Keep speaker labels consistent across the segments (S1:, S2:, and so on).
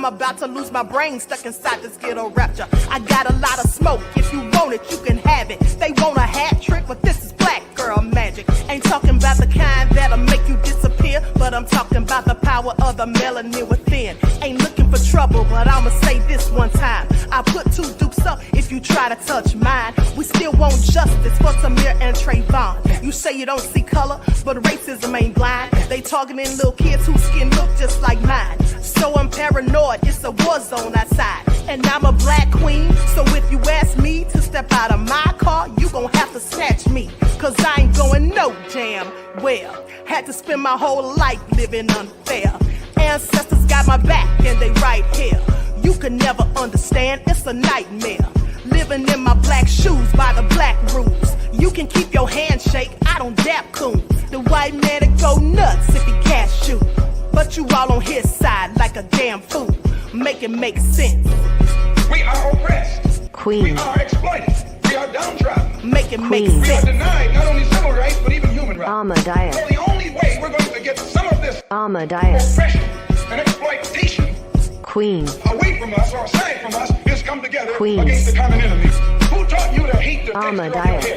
S1: I'm about to lose my brain stuck inside this ghetto rapture. I got a lot of smoke. If you want it, you can have it. They want a hat trick, but this is black girl magic. Ain't talking about the kind that'll make you disappear, but I'm talking about the power of the melanin within. Ain't looking for trouble, but I'ma say this one time. I put 2 dukes up if you try to touch mine. We still want justice for Samir and Trayvon. You say you don't see color, but racism ain't blind. They targeting little kids whose skin look just like mine. So I'm paranoid, it's a war zone outside. And I'm a black queen, so if you ask me to step out of my car, you gon' have to snatch me. Cause I ain't going no damn well. Had to spend my whole life living unfair. Ancestors got my back and they right here. You can never understand, it's a nightmare. Living in my black shoes by the black rules. You can keep your handshake, I don't dap coons. The white man will go nuts if he cash you. But you all on his side like a damn fool. Make it make sense.
S2: We are oppressed.
S3: Queen.
S2: We are exploited. We are downtrodden.
S1: Make it make
S2: We
S1: sense.
S2: are denied not only civil rights, but even human rights.
S3: Ahmadiyyah.
S2: So the only way we're going to get some of this
S3: Ahmadiyyah.
S2: oppression and exploitation
S3: Queen.
S2: away from us or aside from us is come together
S3: Queen.
S2: against the common enemy. Who taught you to hate the texture of your
S3: Ahmadiyyah.
S2: hair?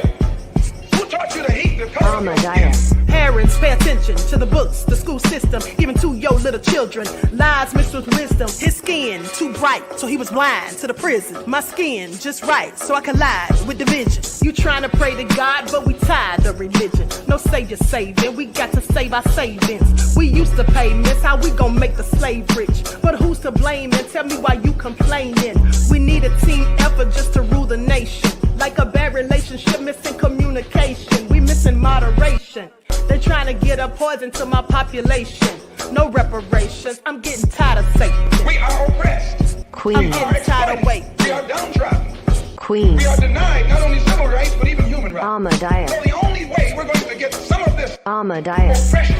S2: Who taught you to hate the color of your skin?
S3: Ahmadiyyah.
S1: Parents, pay attention to the books, the school system, even to your little children. Lies mixed with wisdom. His skin too bright, so he was blind to the prison. My skin just right, so I collide with division. You trying to pray to God, but we tired of religion. No savior saving, we got to save our savings. We used to pay miss, how we gon' make the slave rich? But who's to blame, and tell me why you complaining? We need a team effort just to rule the nation. Like a bad relationship, missing communication. We missing moderation. They trying to get a poison to my population. No reparations. I'm getting tired of Satan.
S2: We are oppressed.
S3: Queen.
S1: I'm getting tired of waiting.
S2: We are downtrodden.
S3: Queen.
S2: We are denied not only civil rights, but even human rights.
S3: Ahmadiyyah.
S2: So the only way we're going to get some of this
S3: Ahmadiyyah.
S2: oppression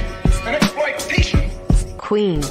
S2: and exploitation.
S3: Queen.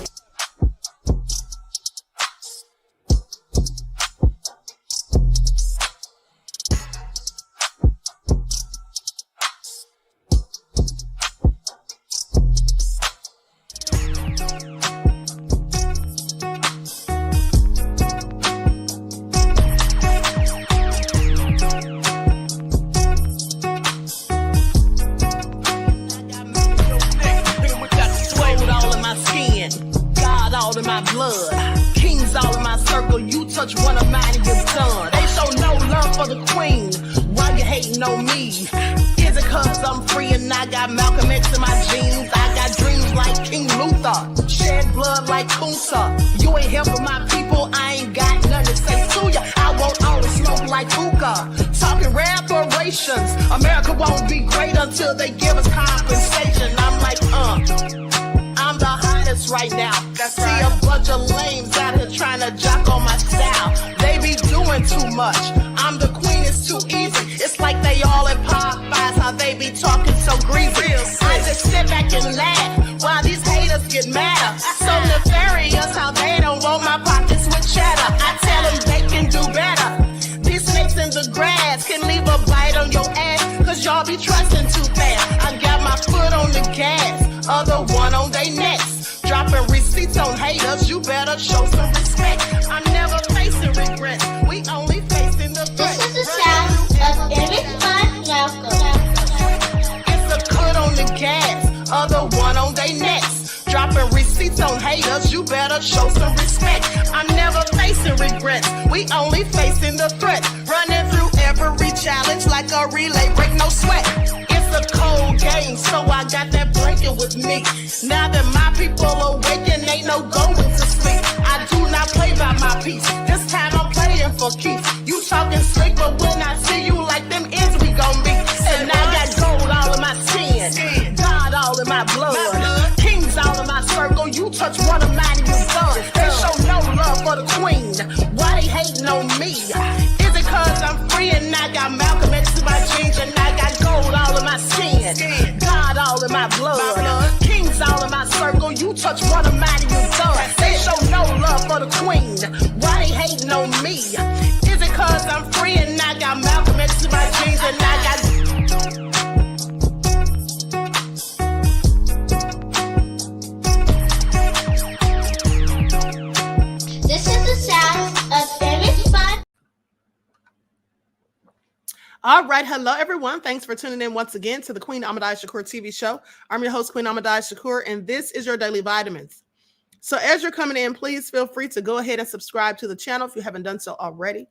S1: Touch one of mine and you're done. They show no love for the queen. Why you hating on me? Is it cause I'm free and I got Malcolm X in my jeans? I got dreams like King Luther, shed blood like Kunsa. You ain't helping my people, I ain't got nothing to say to ya. I want all the smoke like hookah. Talking reparations. America won't be great until they give us compensation. I'm like, I'm the hottest right now. That's See right. A bunch of lames out here trying to jock on my style. They be doing too much. I'm the queen, it's too easy. It's like they all in Popeyes, how they be talking so greasy. I just sit back and laugh while these haters get mad. So nefarious how they don't want my pockets with cheddar. I tell them they can do better. These snakes in the grass can leave a bite on your ass, cause y'all be trusting too fast. I got my foot on the gas, other one on they necks, dropping receipts receipts on haters, you better show some respect. I'm never facing regrets, we only facing the threat.
S4: This is the sound of Eric
S1: It's a cut on the gas, other one on they necks. Dropping receipts on haters, you better show some respect. I'm never facing regrets, we only facing the threat. Running through every challenge like a relay, break no sweat. It's a cold game, so I got that blanket with me. Now that my people awaken, ain't no going to sleep. I do not play by my piece, this time I'm playing for keeps. You talking slick, but when I see you like them ends, we gon' meet. And I got gold all in my skin, God all in my blood, kings all in my circle. You touch one of mine, you son. They show no love for the queen, why they hating on me? Is it cause I'm free and I got Malcolm X in my jeans, and I got gold all in my skin, God all in my blood, kings all in my circle. You touch one of mine, you son. They show no love for the queen, why they hating on me? Is it cause I'm free and I got Malcolm X in my jeans, and I got
S4: This is the sound of Eric Fun.
S1: All right, hello everyone. Thanks for tuning in once again to the Queen Ahmadiyyah Shakur TV show. I'm your host, Queen Ahmadiyyah Shakur, and this is your daily vitamins. So as you're coming in, please feel free to go ahead and subscribe to the channel if you haven't done so already.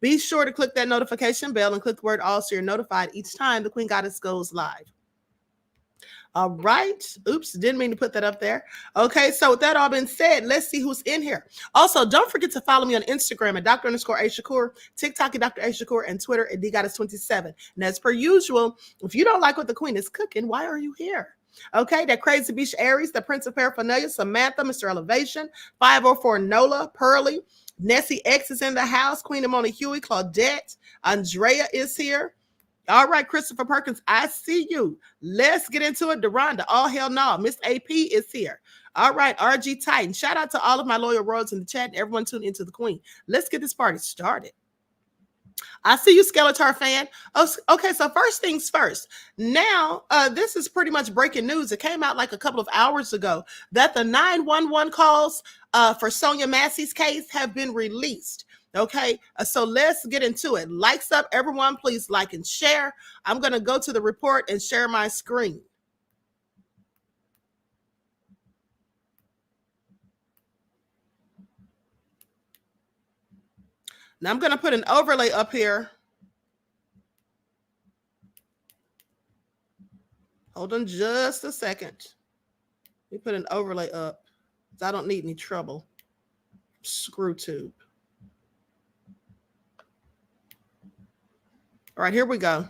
S1: Be sure to click that notification bell and click the word all so you're notified each time the Queen Goddess goes live. All right. Oops, didn't mean to put that up there. Okay, so with that all been said, let's see who's in here. Also, don't forget to follow me on Instagram at Dr_A_Shakur, TikTok at Dr. A Shakur, and Twitter at DGoddess27. And as per usual, if you don't like what the Queen is cooking, why are you here? Okay, that Crazy Beach Aries, the Prince of Paraphernalia, Samantha, Mr. Elevation, 504 Nola, Pearly, Nessie X is in the house, Queen Amona Huey, Claudette, Andrea is here. All right, Christopher Perkins, I see you. Let's get into it. Deronda, all hell no. Miss AP is here. All right, RG Titan. Shout out to all of my loyal royals in the chat and everyone tuned into the Queen. Let's get this party started. I see you, Skeletor fan. Oh, okay, so first things first. Now, this is pretty much breaking news. It came out like a couple of hours ago that the 911 calls for Sonya Massey's case have been released. Okay, so let's get into it. Likes up, everyone. Please like and share. I'm going to go to the report and share my screen. Now I'm going to put an overlay up here. Hold on just a second. Let me put an overlay up. I don't need any trouble. Screw tube. All right, here we go.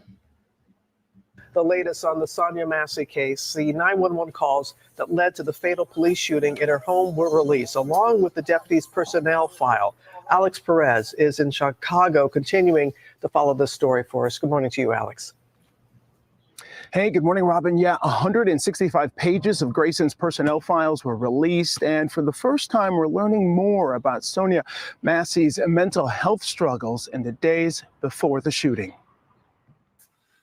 S5: The latest on the Sonya Massey case, the 911 calls that led to the fatal police shooting in her home were released, along with the deputy's personnel file. Alex Perez is in Chicago, continuing to follow this story for us. Good morning to you, Alex.
S6: Hey, good morning, Robin. Yeah, 165 pages of Grayson's personnel files were released, and for the first time, we're learning more about Sonya Massey's mental health struggles in the days before the shooting.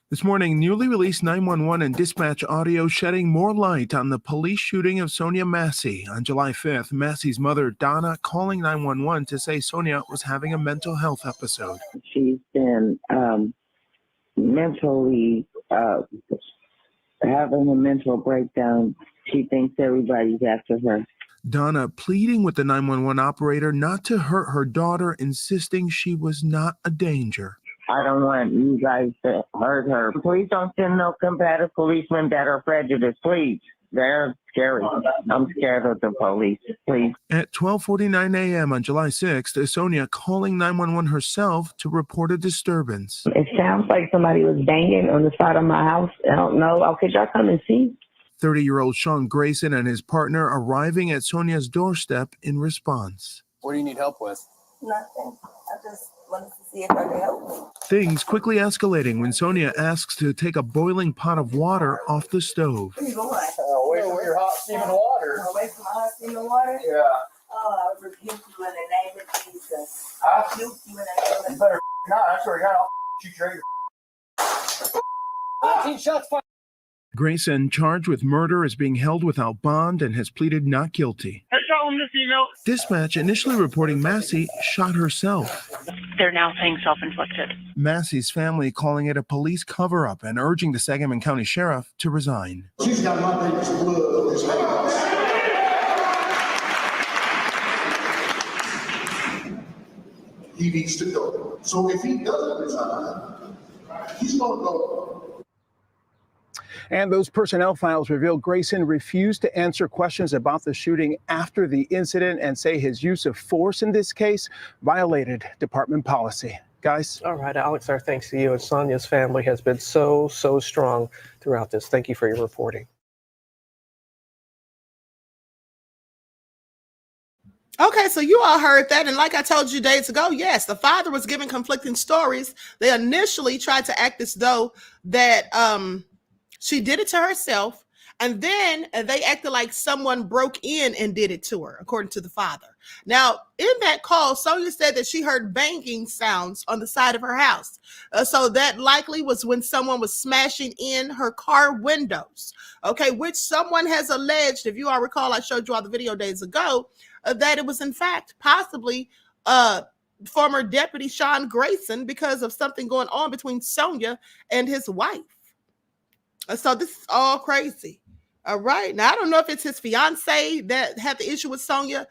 S7: This morning, newly released 911 and dispatch audio shedding more light on the police shooting of Sonya Massey. On July 5th, Massey's mother, Donna, calling 911 to say Sonya was having a mental health episode.
S8: She's been mentally having a mental breakdown. She thinks everybody's after her.
S7: Donna pleading with the 911 operator not to hurt her daughter, insisting she was not a danger.
S8: I don't want you guys to hurt her. Please don't send no combative policemen that are prejudiced, please. They're scary. I'm scared of the police, please.
S7: At 12:49 a.m. on July 6th, Sonya calling 911 herself to report a disturbance.
S9: It sounds like somebody was banging on the side of my house. I don't know. Oh, could y'all come and see?
S7: 30-year-old Sean Grayson and his partner arriving at Sonya's doorstep in response.
S10: What do you need help with?
S11: Nothing. I just wanted to see if I could help me.
S7: Things quickly escalating when Sonya asks to take a boiling pot of water off the stove.
S11: Where you going?
S10: Away from your hot steaming water.
S11: Away from my hot steaming water?
S10: Yeah.
S11: Oh, I rebuke you in the name of Jesus.
S10: I
S11: rebuke you in the name of
S10: You better not. I swear to God, I'll shoot your 19 shots fired.
S7: Grayson, charged with murder, is being held without bond and has pleaded not guilty.
S12: It's show them this email.
S7: Dispatch initially reporting Massey shot herself.
S12: They're now saying self-inflicted.
S7: Massey's family calling it a police cover-up and urging the Sangamon County Sheriff to resign.
S13: She's got my baby's blood on his hands. He needs to go. So if he doesn't resign, he's going to go.
S6: And those personnel files reveal Grayson refused to answer questions about the shooting after the incident and say his use of force in this case violated department policy. Guys?
S5: All right, Alex, our thanks to you. And Sonya's family has been so strong throughout this. Thank you for your reporting.
S1: Okay, so you all heard that. And like I told you days ago, yes, the father was giving conflicting stories. They initially tried to act as though that she did it to herself. And then they acted like someone broke in and did it to her, according to the father. Now, in that call, Sonya said that she heard banging sounds on the side of her house. So that likely was when someone was smashing in her car windows. Okay, which someone has alleged, if you all recall, I showed you all the video days ago, that it was in fact possibly former Deputy Sean Grayson because of something going on between Sonya and his wife. So this is all crazy. All right. Now, I don't know if it's his fiance that had the issue with Sonya,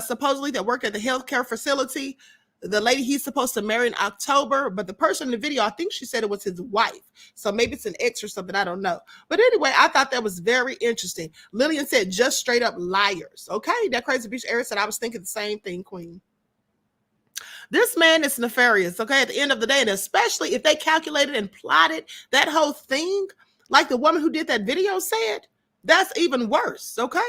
S1: supposedly that worked at the healthcare facility, the lady he's supposed to marry in October. But the person in the video, I think she said it was his wife. So maybe it's an ex or something. I don't know. But anyway, I thought that was very interesting. Lillian said just straight up liars. Okay. That crazy bitch Eric said I was thinking the same thing, Queen. This man is nefarious. Okay. At the end of the day, and especially if they calculated and plotted that whole thing, like the woman who did that video said, that's even worse, okay?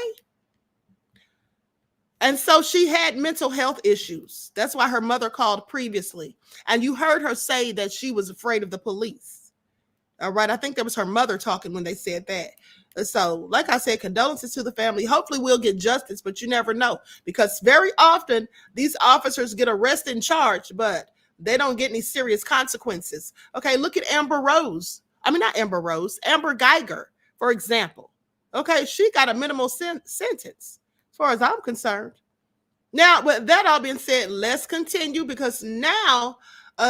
S1: And so she had mental health issues. That's why her mother called previously. And you heard her say that she was afraid of the police. All right, I think that was her mother talking when they said that. So, like I said, condolences to the family. Hopefully we'll get justice, but you never know. Because very often these officers get arrested and charged, but they don't get any serious consequences. Okay, look at Amber Geiger, for example. Okay, she got a minimal sentence, as far as I'm concerned. Now, with that all being said, let's continue because now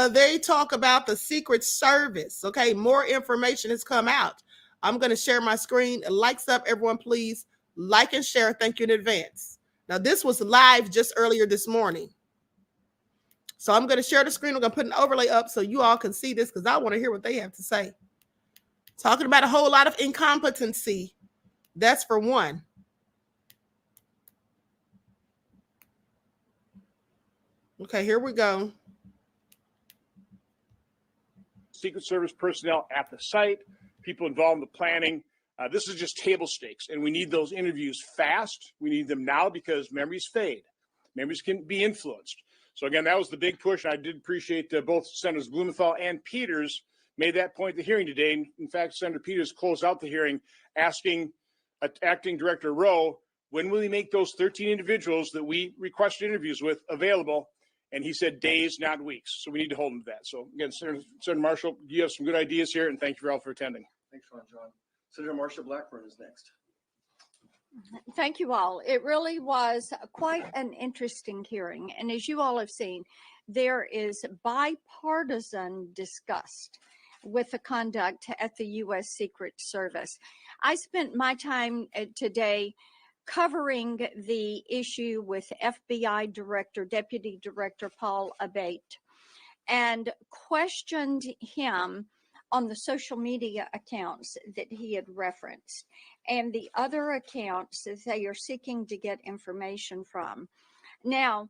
S1: they talk about the Secret Service. Okay, more information has come out. I'm going to share my screen. Likes up, everyone, please. Like and share. Thank you in advance. Now, this was live just earlier this morning. So I'm going to share the screen. I'm going to put an overlay up so you all can see this because I want to hear what they have to say. Talking about a whole lot of incompetency. That's for one. Okay, here we go.
S14: Secret Service personnel at the site, people involved in the planning. This is just table stakes, and we need those interviews fast. We need them now because memories fade. Memories can be influenced. So again, that was the big push. I did appreciate both Senators Blumenthal and Peters made that point at the hearing today. In fact, Senator Peters closed out the hearing asking Acting Director Rowe, when will he make those 13 individuals that we requested interviews with available? And he said days, not weeks. So we need to hold him to that. So again, Senator Marshall, you have some good ideas here, and thank you all for attending.
S15: Thanks, Ron John. Senator Marsha Blackburn is next.
S16: Thank you all. It really was quite an interesting hearing. And as you all have seen, there is bipartisan disgust with the conduct at the U.S. Secret Service. I spent my time today covering the issue with FBI Deputy Director Paul Abate, and questioned him on the social media accounts that he had referenced and the other accounts that they are seeking to get information from. Now,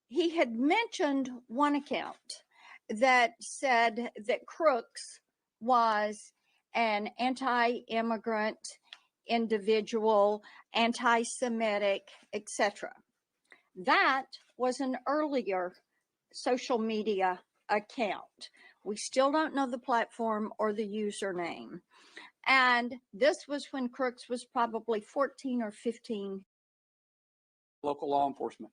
S16: he had mentioned one account that said that Crooks was an anti-immigrant individual, anti-Semitic, etc. That was an earlier social media account. We still don't know the platform or the username. And this was when Crooks was probably 14 or 15.
S17: Local law enforcement.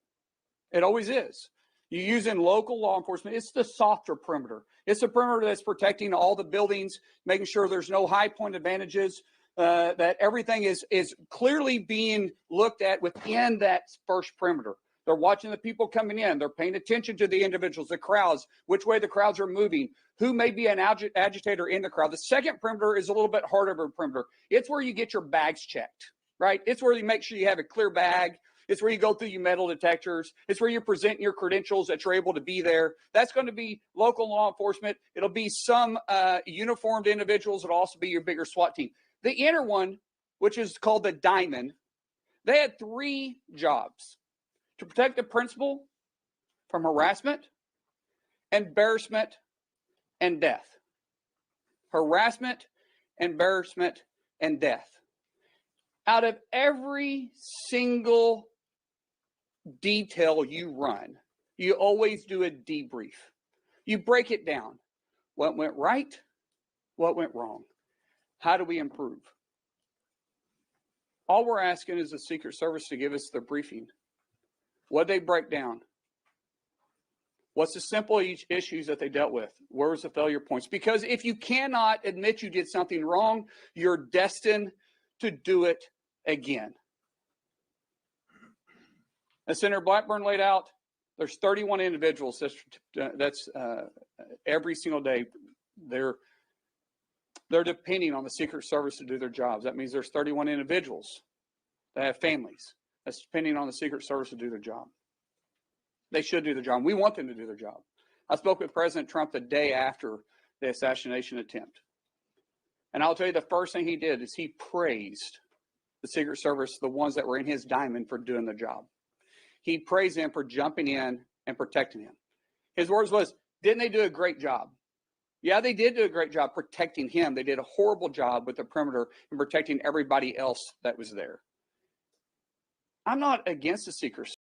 S17: It always is. You use in local law enforcement, it's the softer perimeter. It's the perimeter that's protecting all the buildings, making sure there's no high point advantages. that everything is clearly being looked at within that first perimeter. They're watching the people coming in. They're paying attention to the individuals, the crowds, which way the crowds are moving, who may be an agitator in the crowd. The second perimeter is a little bit harder of a perimeter. It's where you get your bags checked, right? It's where you make sure you have a clear bag. It's where you go through your metal detectors. It's where you're presenting your credentials that you're able to be there. That's going to be local law enforcement. It'll be some uniformed individuals. It'll also be your bigger SWAT team. The inner one, which is called the Diamond, they had 3 jobs: to protect the principal from harassment, embarrassment, and death. Harassment, embarrassment, and death. Out of every single detail you run, you always do a debrief. You break it down. What went right? What went wrong? How do we improve? All we're asking is the Secret Service to give us the briefing. What they break down? What's the simple issues that they dealt with? Where's the failure points? Because if you cannot admit you did something wrong, you're destined to do it again. As Senator Blackburn laid out, there's 31 individuals. That's every single day. They're depending on the Secret Service to do their jobs. That means there's 31 individuals that have families that's depending on the Secret Service to do their job. They should do their job. We want them to do their job. I spoke with President Trump the day after the assassination attempt. And I'll tell you, the first thing he did is he praised the Secret Service, the ones that were in his diamond, for doing the job. He praised them for jumping in and protecting him. His words was, didn't they do a great job? Yeah, they did do a great job protecting him. They did a horrible job with the perimeter and protecting everybody else that was there. I'm not against the Secret Service.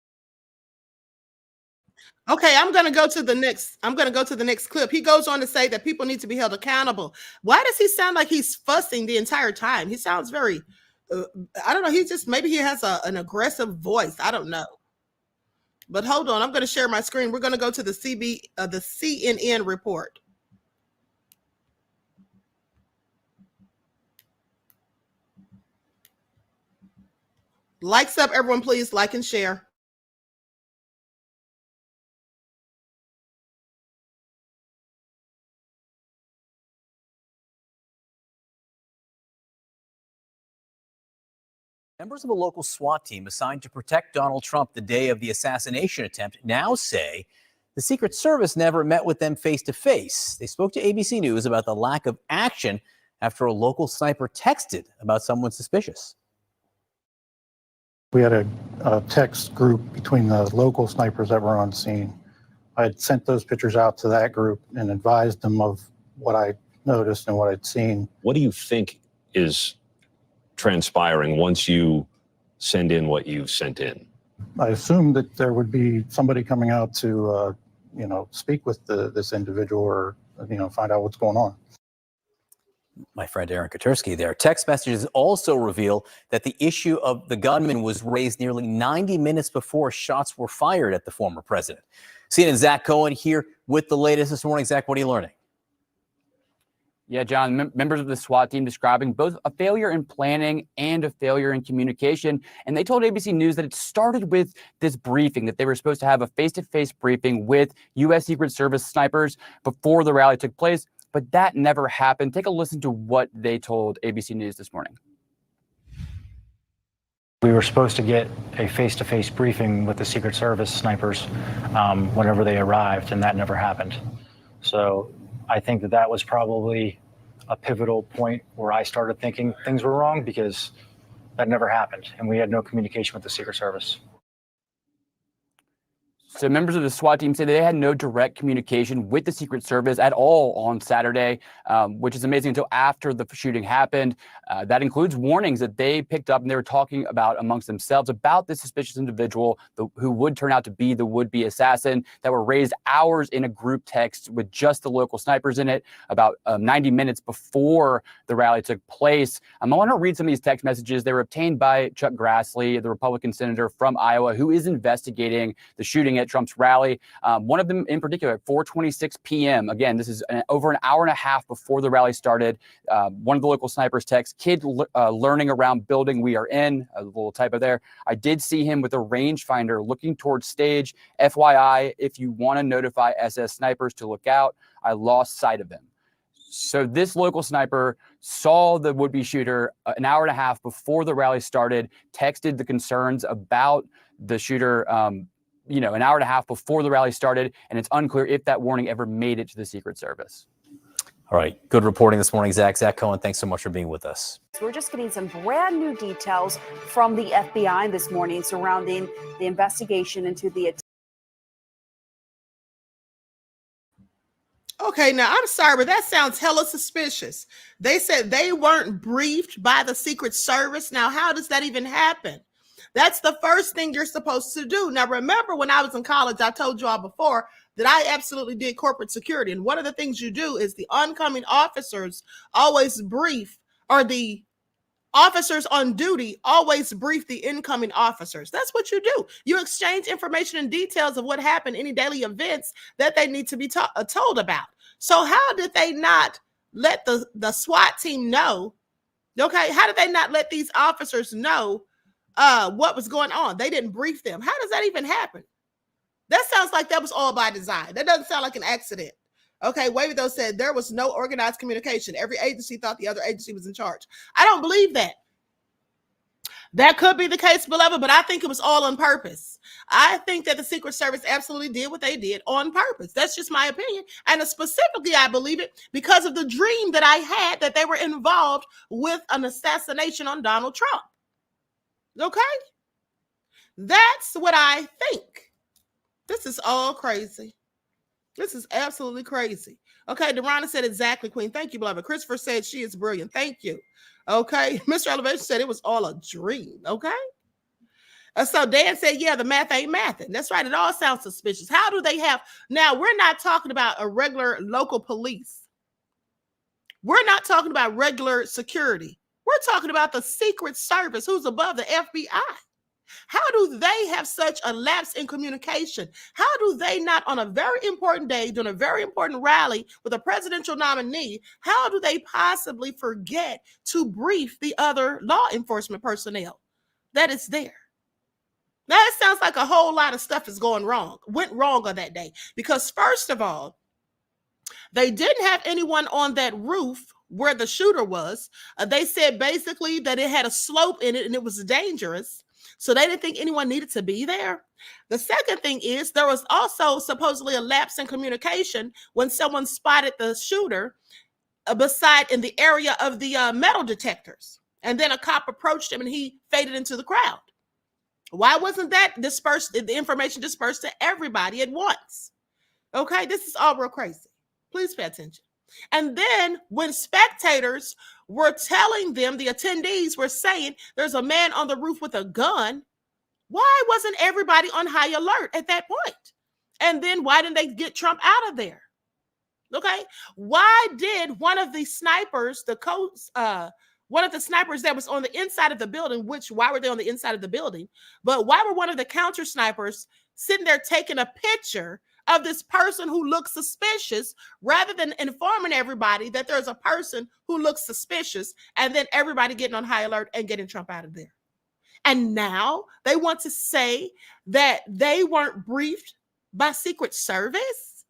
S1: Okay, I'm going to go to the next clip. He goes on to say that people need to be held accountable. Why does he sound like he's fussing the entire time? He sounds very, I don't know. Maybe he has an aggressive voice. I don't know. But hold on, I'm going to share my screen. We're going to go to the CNN report. Likes up, everyone, please like and share.
S18: Members of a local SWAT team assigned to protect Donald Trump the day of the assassination attempt now say the Secret Service never met with them face to face. They spoke to ABC News about the lack of action after a local sniper texted about someone suspicious.
S19: We had a text group between the local snipers that were on scene. I had sent those pictures out to that group and advised them of what I noticed and what I'd seen.
S20: What do you think is transpiring once you send in what you've sent in?
S19: I assumed that there would be somebody coming out to, speak with this individual or, find out what's going on.
S18: My friend Aaron Katursky there. Text messages also reveal that the issue of the gunman was raised nearly 90 minutes before shots were fired at the former president. CNN's Zach Cohen here with the latest this morning. Zach, what are you learning?
S21: Yeah, John, members of the SWAT team describing both a failure in planning and a failure in communication. And they told ABC News that it started with this briefing, that they were supposed to have a face-to-face briefing with U.S. Secret Service snipers before the rally took place. But that never happened. Take a listen to what they told ABC News this morning.
S22: We were supposed to get a face-to-face briefing with the Secret Service snipers whenever they arrived, and that never happened. So I think that was probably a pivotal point where I started thinking things were wrong, because that never happened, and we had no communication with the Secret Service.
S21: So members of the SWAT team say they had no direct communication with the Secret Service at all on Saturday, which is amazing until after the shooting happened. That includes warnings that they picked up and they were talking about amongst themselves about this suspicious individual who would turn out to be the would-be assassin, that were raised hours in a group text with just the local snipers in it about 90 minutes before the rally took place. I want to read some of these text messages. They were obtained by Chuck Grassley, the Republican senator from Iowa, who is investigating the shooting at Trump's rally. One of them in particular at 4:26 p.m. Again, this is over an hour and a half before the rally started. One of the local snipers texts, "Kid learning around building we are in." A little typo there. "I did see him with a rangefinder looking towards stage. FYI, if you want to notify SS snipers to look out. I lost sight of him." So this local sniper saw the would-be shooter an hour and a half before the rally started, texted the concerns about the shooter, an hour and a half before the rally started, and it's unclear if that warning ever made it to the Secret Service.
S18: All right. Good reporting this morning, Zach. Zach Cohen, thanks so much for being with us.
S2: We're just getting some brand new details from the FBI this morning surrounding the investigation into the
S1: Okay, now I'm sorry, but that sounds hella suspicious. They said they weren't briefed by the Secret Service. Now, how does that even happen? That's the first thing you're supposed to do. Now, remember when I was in college, I told you all before that I absolutely did corporate security. And one of the things you do is the oncoming officers always brief, or the officers on duty always brief the incoming officers. That's what you do. You exchange information and details of what happened, any daily events that they need to be told about. So how did they not let the SWAT team know? Okay, how did they not let these officers know what was going on? They didn't brief them. How does that even happen? That sounds like that was all by design. That doesn't sound like an accident. Okay, Wavy though said there was no organized communication. Every agency thought the other agency was in charge. I don't believe that. That could be the case, beloved, but I think it was all on purpose. I think that the Secret Service absolutely did what they did on purpose. That's just my opinion. And specifically, I believe it because of the dream that I had that they were involved with an assassination on Donald Trump. Okay? That's what I think. This is all crazy. This is absolutely crazy. Okay, Durana said exactly, Queen. Thank you, beloved. Christopher said she is brilliant. Thank you. Okay, Mr. Elevation said it was all a dream. Okay. So Dan said, yeah, the math ain't mathing. That's right. It all sounds suspicious. How do they have? Now, we're not talking about a regular local police. We're not talking about regular security. We're talking about the Secret Service, who's above the FBI. How do they have such a lapse in communication? How do they not, on a very important day, during a very important rally with a presidential nominee, how do they possibly forget to brief the other law enforcement personnel that is there? Now, it sounds like a whole lot of stuff went wrong on that day. Because first of all, they didn't have anyone on that roof where the shooter was. They said basically that it had a slope in it and it was dangerous. So they didn't think anyone needed to be there. The second thing is there was also supposedly a lapse in communication when someone spotted the shooter beside in the area of the metal detectors. And then a cop approached him and he faded into the crowd. Why wasn't that dispersed, the information dispersed to everybody at once? Okay, this is all real crazy. Please pay attention. And then when spectators were telling them, the attendees were saying there's a man on the roof with a gun, why wasn't everybody on high alert at that point? And then why didn't they get Trump out of there? Okay, why did one of the snipers, one of the snipers that was on the inside of the building, why were they on the inside of the building? But why were one of the counter snipers sitting there taking a picture of this person who looks suspicious rather than informing everybody that there's a person who looks suspicious and then everybody getting on high alert and getting Trump out of there? And now they want to say that they weren't briefed by Secret Service?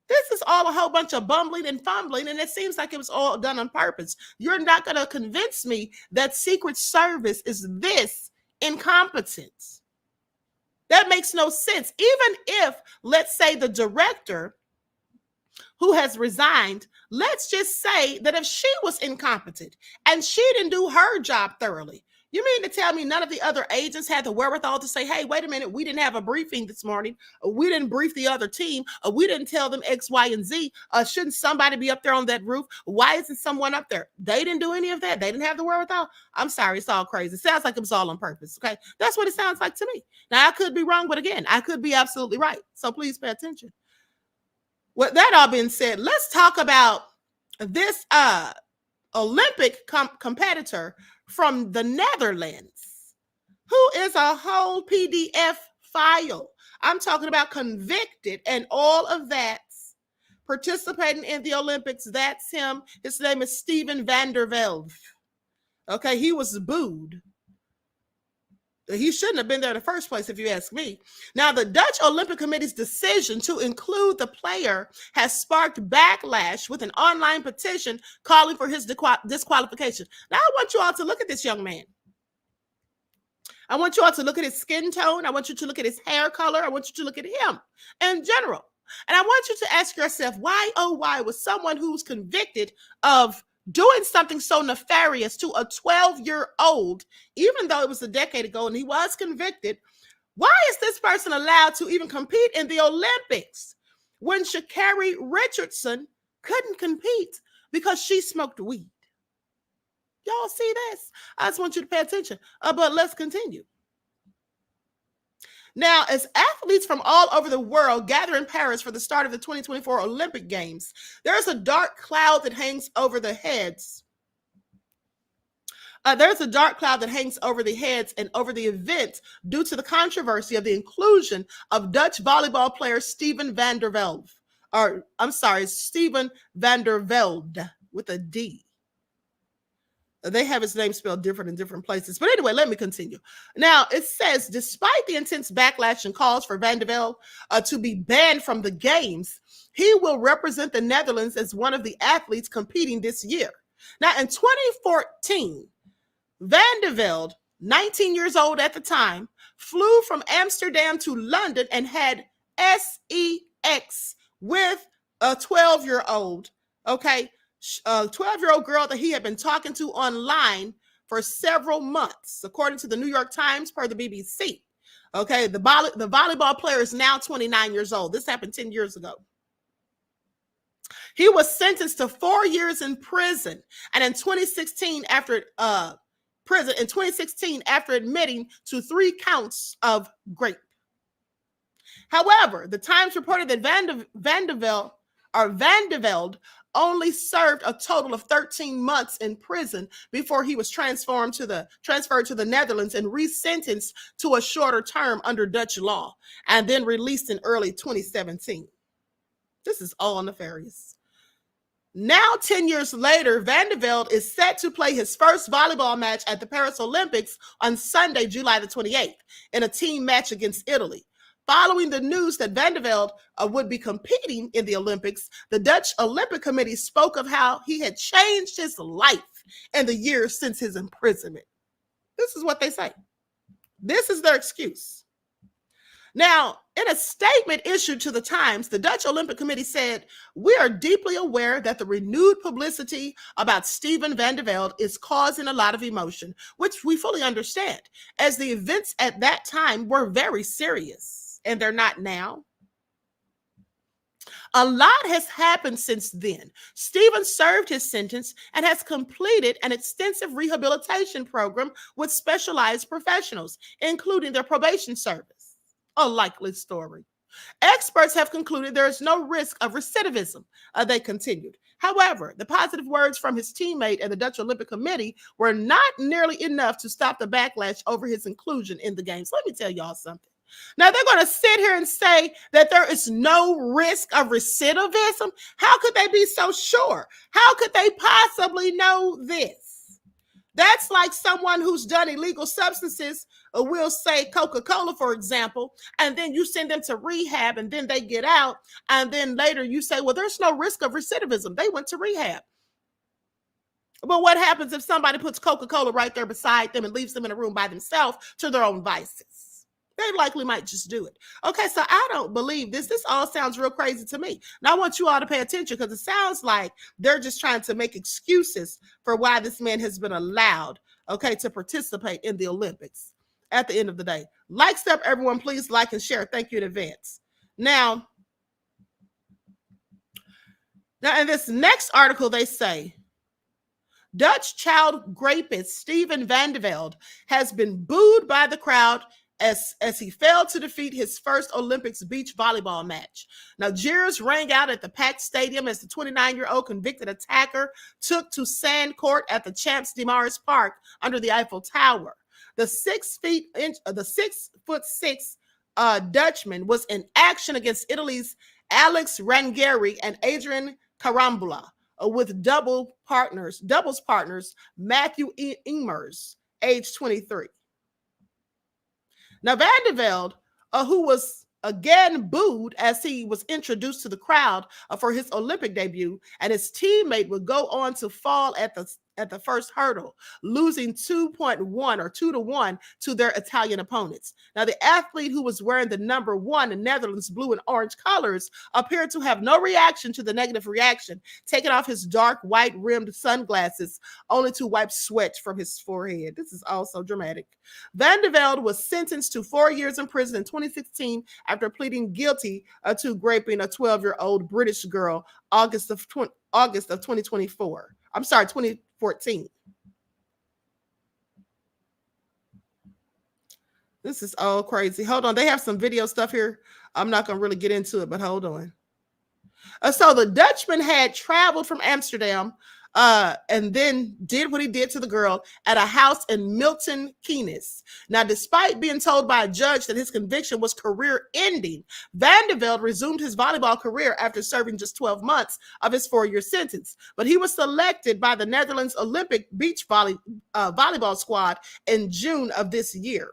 S1: This is all a whole bunch of bumbling and fumbling, and it seems like it was all done on purpose. You're not going to convince me that Secret Service is this incompetent. That makes no sense. Even if, let's say, the director who has resigned, let's just say that if she was incompetent and she didn't do her job thoroughly, you mean to tell me none of the other agents had the wherewithal to say, hey, wait a minute, we didn't have a briefing this morning. We didn't brief the other team. We didn't tell them X, Y, and Z. Shouldn't somebody be up there on that roof? Why isn't someone up there? They didn't do any of that. They didn't have the wherewithal. I'm sorry, it's all crazy. It sounds like it was all on purpose, okay? That's what it sounds like to me. Now, I could be wrong, but again, I could be absolutely right. So please pay attention. With that all being said, let's talk about this Olympic competitor from the Netherlands, who is a whole PDF file I'm talking about convicted and all of that. Participating in the Olympics, that's him. His name is Steven van der Velde. Okay, he was booed. He shouldn't have been there in the first place, if you ask me. Now, the Dutch Olympic Committee's decision to include the player has sparked backlash with an online petition calling for his disqualification. Now, I want you all to look at this young man. I want you all to look at his skin tone. I want you to look at his hair color. I want you to look at him in general. And I want you to ask yourself, why, oh, why was someone who's convicted of doing something so nefarious to a 12-year-old, even though it was a decade ago and he was convicted, why is this person allowed to even compete in the Olympics when Sha'Carri Richardson couldn't compete because she smoked weed? Y'all see this? I just want you to pay attention. But let's continue. Now, as athletes from all over the world gather in Paris for the start of the 2024 Olympic Games, there's a dark cloud that hangs over the heads. There's a dark cloud that hangs over the heads and over the event due to the controversy of the inclusion of Dutch volleyball player Steven van der Velde. Steven van der Velde with a D. They have his name spelled different in different places. But anyway, let me continue. Now, it says, despite the intense backlash and calls for Van der Velde to be banned from the games, he will represent the Netherlands as one of the athletes competing this year. Now, in 2014, Van der Velde, 19 years old at the time, flew from Amsterdam to London and had sex with a 12-year-old, okay? A 12-year-old girl that he had been talking to online for several months, according to the New York Times, per the BBC. Okay, the volleyball player is now 29 years old. This happened 10 years ago. He was sentenced to 4 years in prison, and in 2016, after admitting to 3 counts of rape. However, the Times reported that Van der Velde only served a total of 13 months in prison before he was transferred to the Netherlands and resentenced to a shorter term under Dutch law, and then released in early 2017. This is all nefarious. Now, 10 years later, Van der Velde is set to play his first volleyball match at the Paris Olympics on Sunday, July the 28th, in a team match against Italy. Following the news that Van der Velde would be competing in the Olympics, the Dutch Olympic Committee spoke of how he had changed his life in the years since his imprisonment. This is what they say. This is their excuse. Now, in a statement issued to the Times, the Dutch Olympic Committee said, "We are deeply aware that the renewed publicity about Steven van der Velde is causing a lot of emotion, which we fully understand, as the events at that time were very serious. And they're not now. A lot has happened since then. Steven served his sentence and has completed an extensive rehabilitation program with specialized professionals, including their probation service." A likely story. Experts have concluded there is no risk of recidivism, they continued. However, the positive words from his teammate and the Dutch Olympic Committee were not nearly enough to stop the backlash over his inclusion in the games. Let me tell y'all something. Now, they're going to sit here and say that there is no risk of recidivism. How could they be so sure? How could they possibly know this? That's like someone who's done illegal substances, we'll say Coca-Cola, for example, and then you send them to rehab and then they get out. And then later you say, well, there's no risk of recidivism. They went to rehab. But what happens if somebody puts Coca-Cola right there beside them and leaves them in a room by themselves to their own vices? They likely might just do it. Okay, so I don't believe this. This all sounds real crazy to me. Now, I want you all to pay attention because it sounds like they're just trying to make excuses for why this man has been allowed, okay, to participate in the Olympics at the end of the day. Like stuff, everyone, please like and share. Thank you in advance. Now, in this next article, they say, Dutch child rapist Steven van der Velde has been booed by the crowd as he failed to defeat his first Olympics beach volleyball match. Now, jeers rang out at the packed stadium as the 29-year-old convicted attacker took to sand court at the Champs de Mars Park under the Eiffel Tower. The 6'6" Dutchman was in action against Italy's Alex Ranieri and Adrian Carambula with doubles partners Matthew Ingmers, age 23. Now, Van de Velde, who was again booed as he was introduced to the crowd for his Olympic debut, and his teammate would go on to fall at the first hurdle, losing 2-1 to their Italian opponents. Now, the athlete who was wearing the number 1 in Netherlands blue and orange colors appeared to have no reaction to the negative reaction, taking off his dark white rimmed sunglasses only to wipe sweat from his forehead. This is also dramatic. Van de Velde was sentenced to 4 years in prison in 2016 after pleading guilty to raping a 12-year-old British girl August of 2024. I'm sorry, 2014. This is all crazy. Hold on. They have some video stuff here. I'm not going to really get into it, but hold on. So the Dutchman had traveled from Amsterdam and then did what he did to the girl at a house in Milton Keynes. Now, despite being told by a judge that his conviction was career-ending, Van de Velde resumed his volleyball career after serving just 12 months of his 4-year sentence. But he was selected by the Netherlands Olympic beach volleyball squad in June of this year.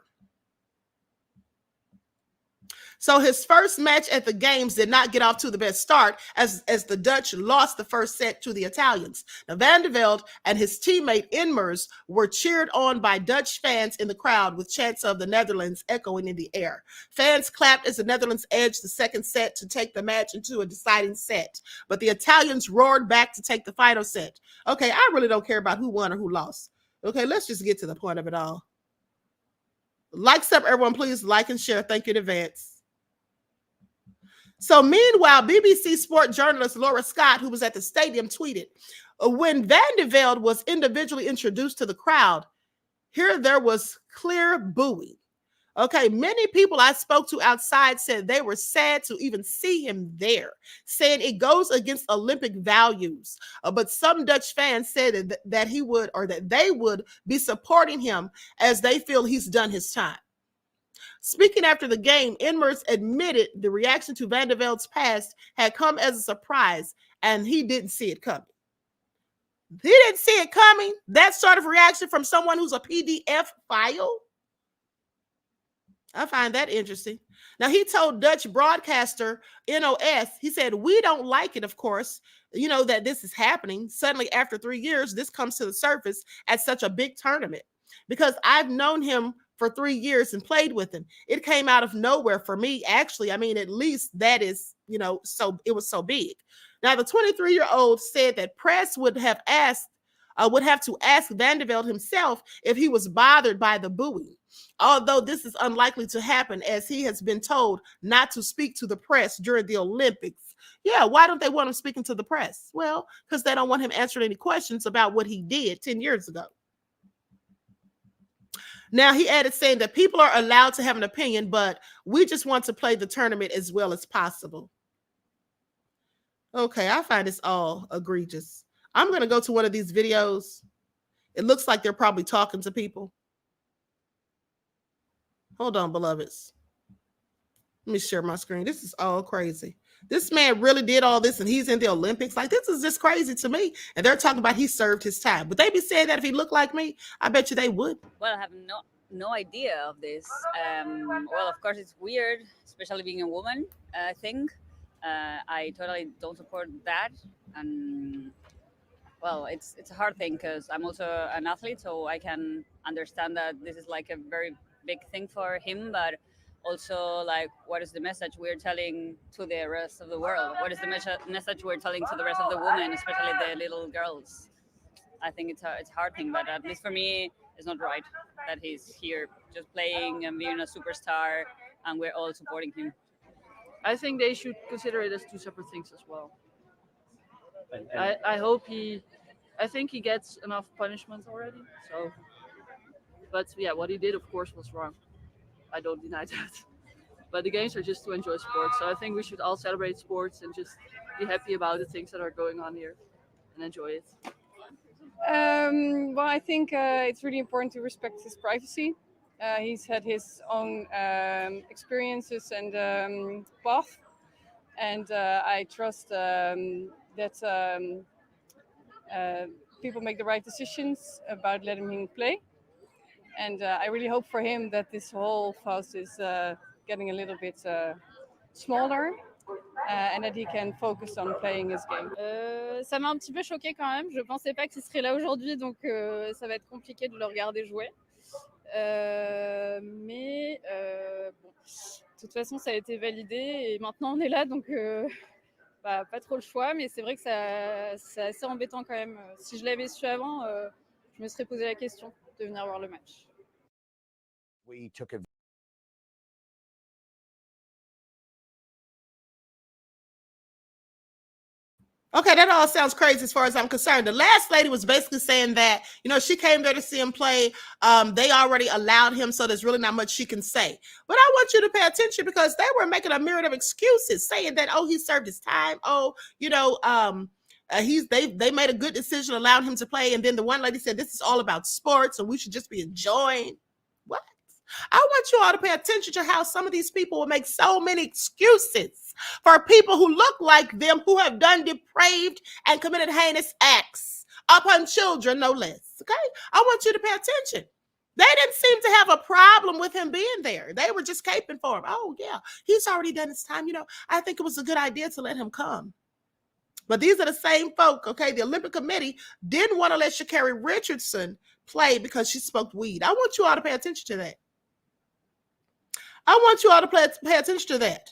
S1: So his first match at the games did not get off to the best start as the Dutch lost the first set to the Italians. Now, Van de Velde and his teammate Inmers were cheered on by Dutch fans in the crowd with chants of the Netherlands echoing in the air. Fans clapped as the Netherlands edged the second set to take the match into a deciding set, but the Italians roared back to take the final set. Okay, I really don't care about who won or who lost. Okay, let's just get to the point of it all. Likes up, everyone, please like and share. Thank you in advance. So meanwhile, BBC Sport journalist Laura Scott, who was at the stadium, tweeted, when Van de Velde was individually introduced to the crowd, here there was clear booing. Okay, many people I spoke to outside said they were sad to even see him there, saying it goes against Olympic values. But some Dutch fans said that he would, or that they would be supporting him as they feel he's done his time. Speaking after the game, Inmers admitted the reaction to Van de Velde's past had come as a surprise, and he didn't see it coming. He didn't see it coming? That sort of reaction from someone who's a PDF file? I find that interesting. Now, he told Dutch broadcaster NOS, he said, we don't like it, of course, you know, that this is happening. Suddenly, after 3 years, this comes to the surface at such a big tournament. Because I've known him for 3 years and played with him. It came out of nowhere for me, actually. I mean, at least that is, you know, so it was so big. Now, the 23-year-old said that press would have to ask Van de Velde himself if he was bothered by the booing, although this is unlikely to happen as he has been told not to speak to the press during the Olympics. Yeah, why don't they want him speaking to the press? Well, because they don't want him answering any questions about what he did 10 years ago. Now, he added saying that people are allowed to have an opinion, but we just want to play the tournament as well as possible. Okay, I find this all egregious. I'm going to go to one of these videos. It looks like they're probably talking to people. Hold on, beloveds. Let me share my screen. This is all crazy. This man really did all this and he's in the Olympics. Like, this is just crazy to me. And they're talking about he served his time. Would they be saying that if he looked like me? I bet you they would.
S3: Well, I have no idea of this. Well, of course, it's weird, especially being a woman, I think. I totally don't support that. And, well, it's a hard thing because I'm also an athlete, so I can understand that this is like a very big thing for him, but also, like, what is the message we're telling to the rest of the world? What is the message we're telling to the rest of the women, especially the little girls? I think it's a hard thing, but at least for me, it's not right that he's here just playing and being a superstar, and we're all supporting him.
S4: I think they should consider it as two separate things as well. I think he gets enough punishment already. So, but yeah, what he did, of course, was wrong. I don't deny that. But the games are just to enjoy sports. So I think we should all celebrate sports and just be happy about the things that are going on here and enjoy it.
S23: Well, I think it's really important to respect his privacy.
S8: He's had his own experiences and path, and I trust that people make the right decisions about letting him play. And I really hope for him that this whole fuss is getting a little bit smaller and that he can focus on playing his game.
S9: Ça m'a un petit peu choqué quand même. Je pensais pas qu'il serait là aujourd'hui, donc ça va être compliqué de le regarder jouer. Mais bon, de toute façon, ça a été validé et maintenant on est là, donc pas trop le choix. Mais c'est vrai que c'est assez embêtant quand même. Si je l'avais su avant, je me serais posé la question de venir voir le match.
S23: We took a
S1: Okay, that all sounds crazy as far as I'm concerned. The last lady was basically saying that, you know, she came there to see him play. They already allowed him, so there's really not much she can say. But I want you to pay attention because they were making a myriad of excuses, saying that, oh, he served his time. Oh, you know, they made a good decision allowing him to play. And then the one lady said, this is all about sports, and we should just be enjoying. What? I want you all to pay attention to how some of these people will make so many excuses for people who look like them, who have done depraved and committed heinous acts upon children, no less. Okay? I want you to pay attention. They didn't seem to have a problem with him being there. They were just caping for him. Oh, yeah, he's already done his time. You know, I think it was a good idea to let him come. But these are the same folk, okay? The Olympic Committee didn't want to let Sha'Carri Richardson play because she smoked weed. I want you all to pay attention to that. I want you all to pay attention to that.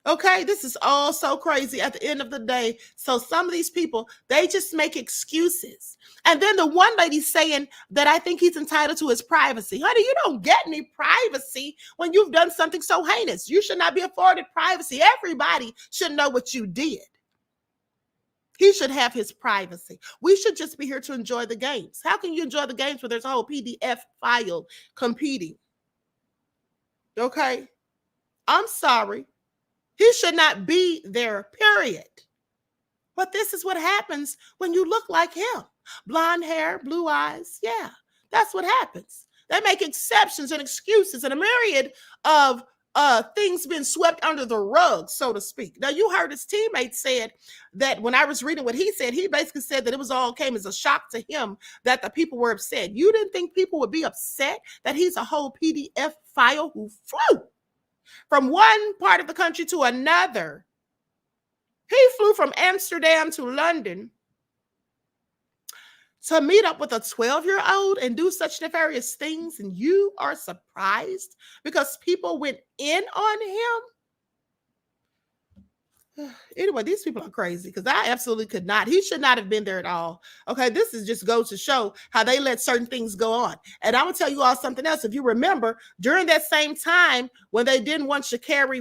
S1: Okay, this is all so crazy at the end of the day. So some of these people, they just make excuses. And then the one lady saying that I think he's entitled to his privacy. Honey, you don't get any privacy when you've done something so heinous. You should not be afforded privacy. Everybody should know what you did. He should have his privacy. We should just be here to enjoy the games. How can you enjoy the games when there's a whole PDF file competing? Okay, I'm sorry. He should not be there, period. But this is what happens when you look like him. Blonde hair, blue eyes. Yeah, that's what happens. They make exceptions and excuses and a myriad of things being swept under the rug, so to speak. Now, you heard his teammate said that when I was reading what he said, he basically said that it was all came as a shock to him that the people were upset. You didn't think people would be upset that he's a whole PDF file who flew from one part of the country to another. He flew from Amsterdam to London to meet up with a 12-year-old and do such nefarious things, and you are surprised because people went in on him? Anyway, these people are crazy because I absolutely could not. He should not have been there at all. Okay, this is just goes to show how they let certain things go on. And I'm going to tell you all something else. If you remember, during that same time when they didn't want Sha'Carri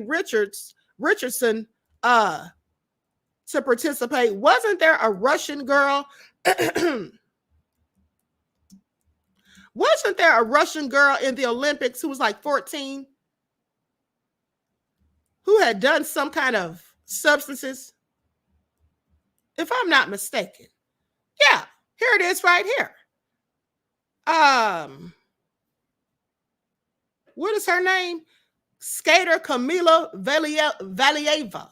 S1: Richardson to participate, wasn't there a Russian girl? Wasn't there a Russian girl in the Olympics who was like 14 who had done some kind of substances? If I'm not mistaken. Yeah, here it is right here. What is her name? Skater Kamila Valieva.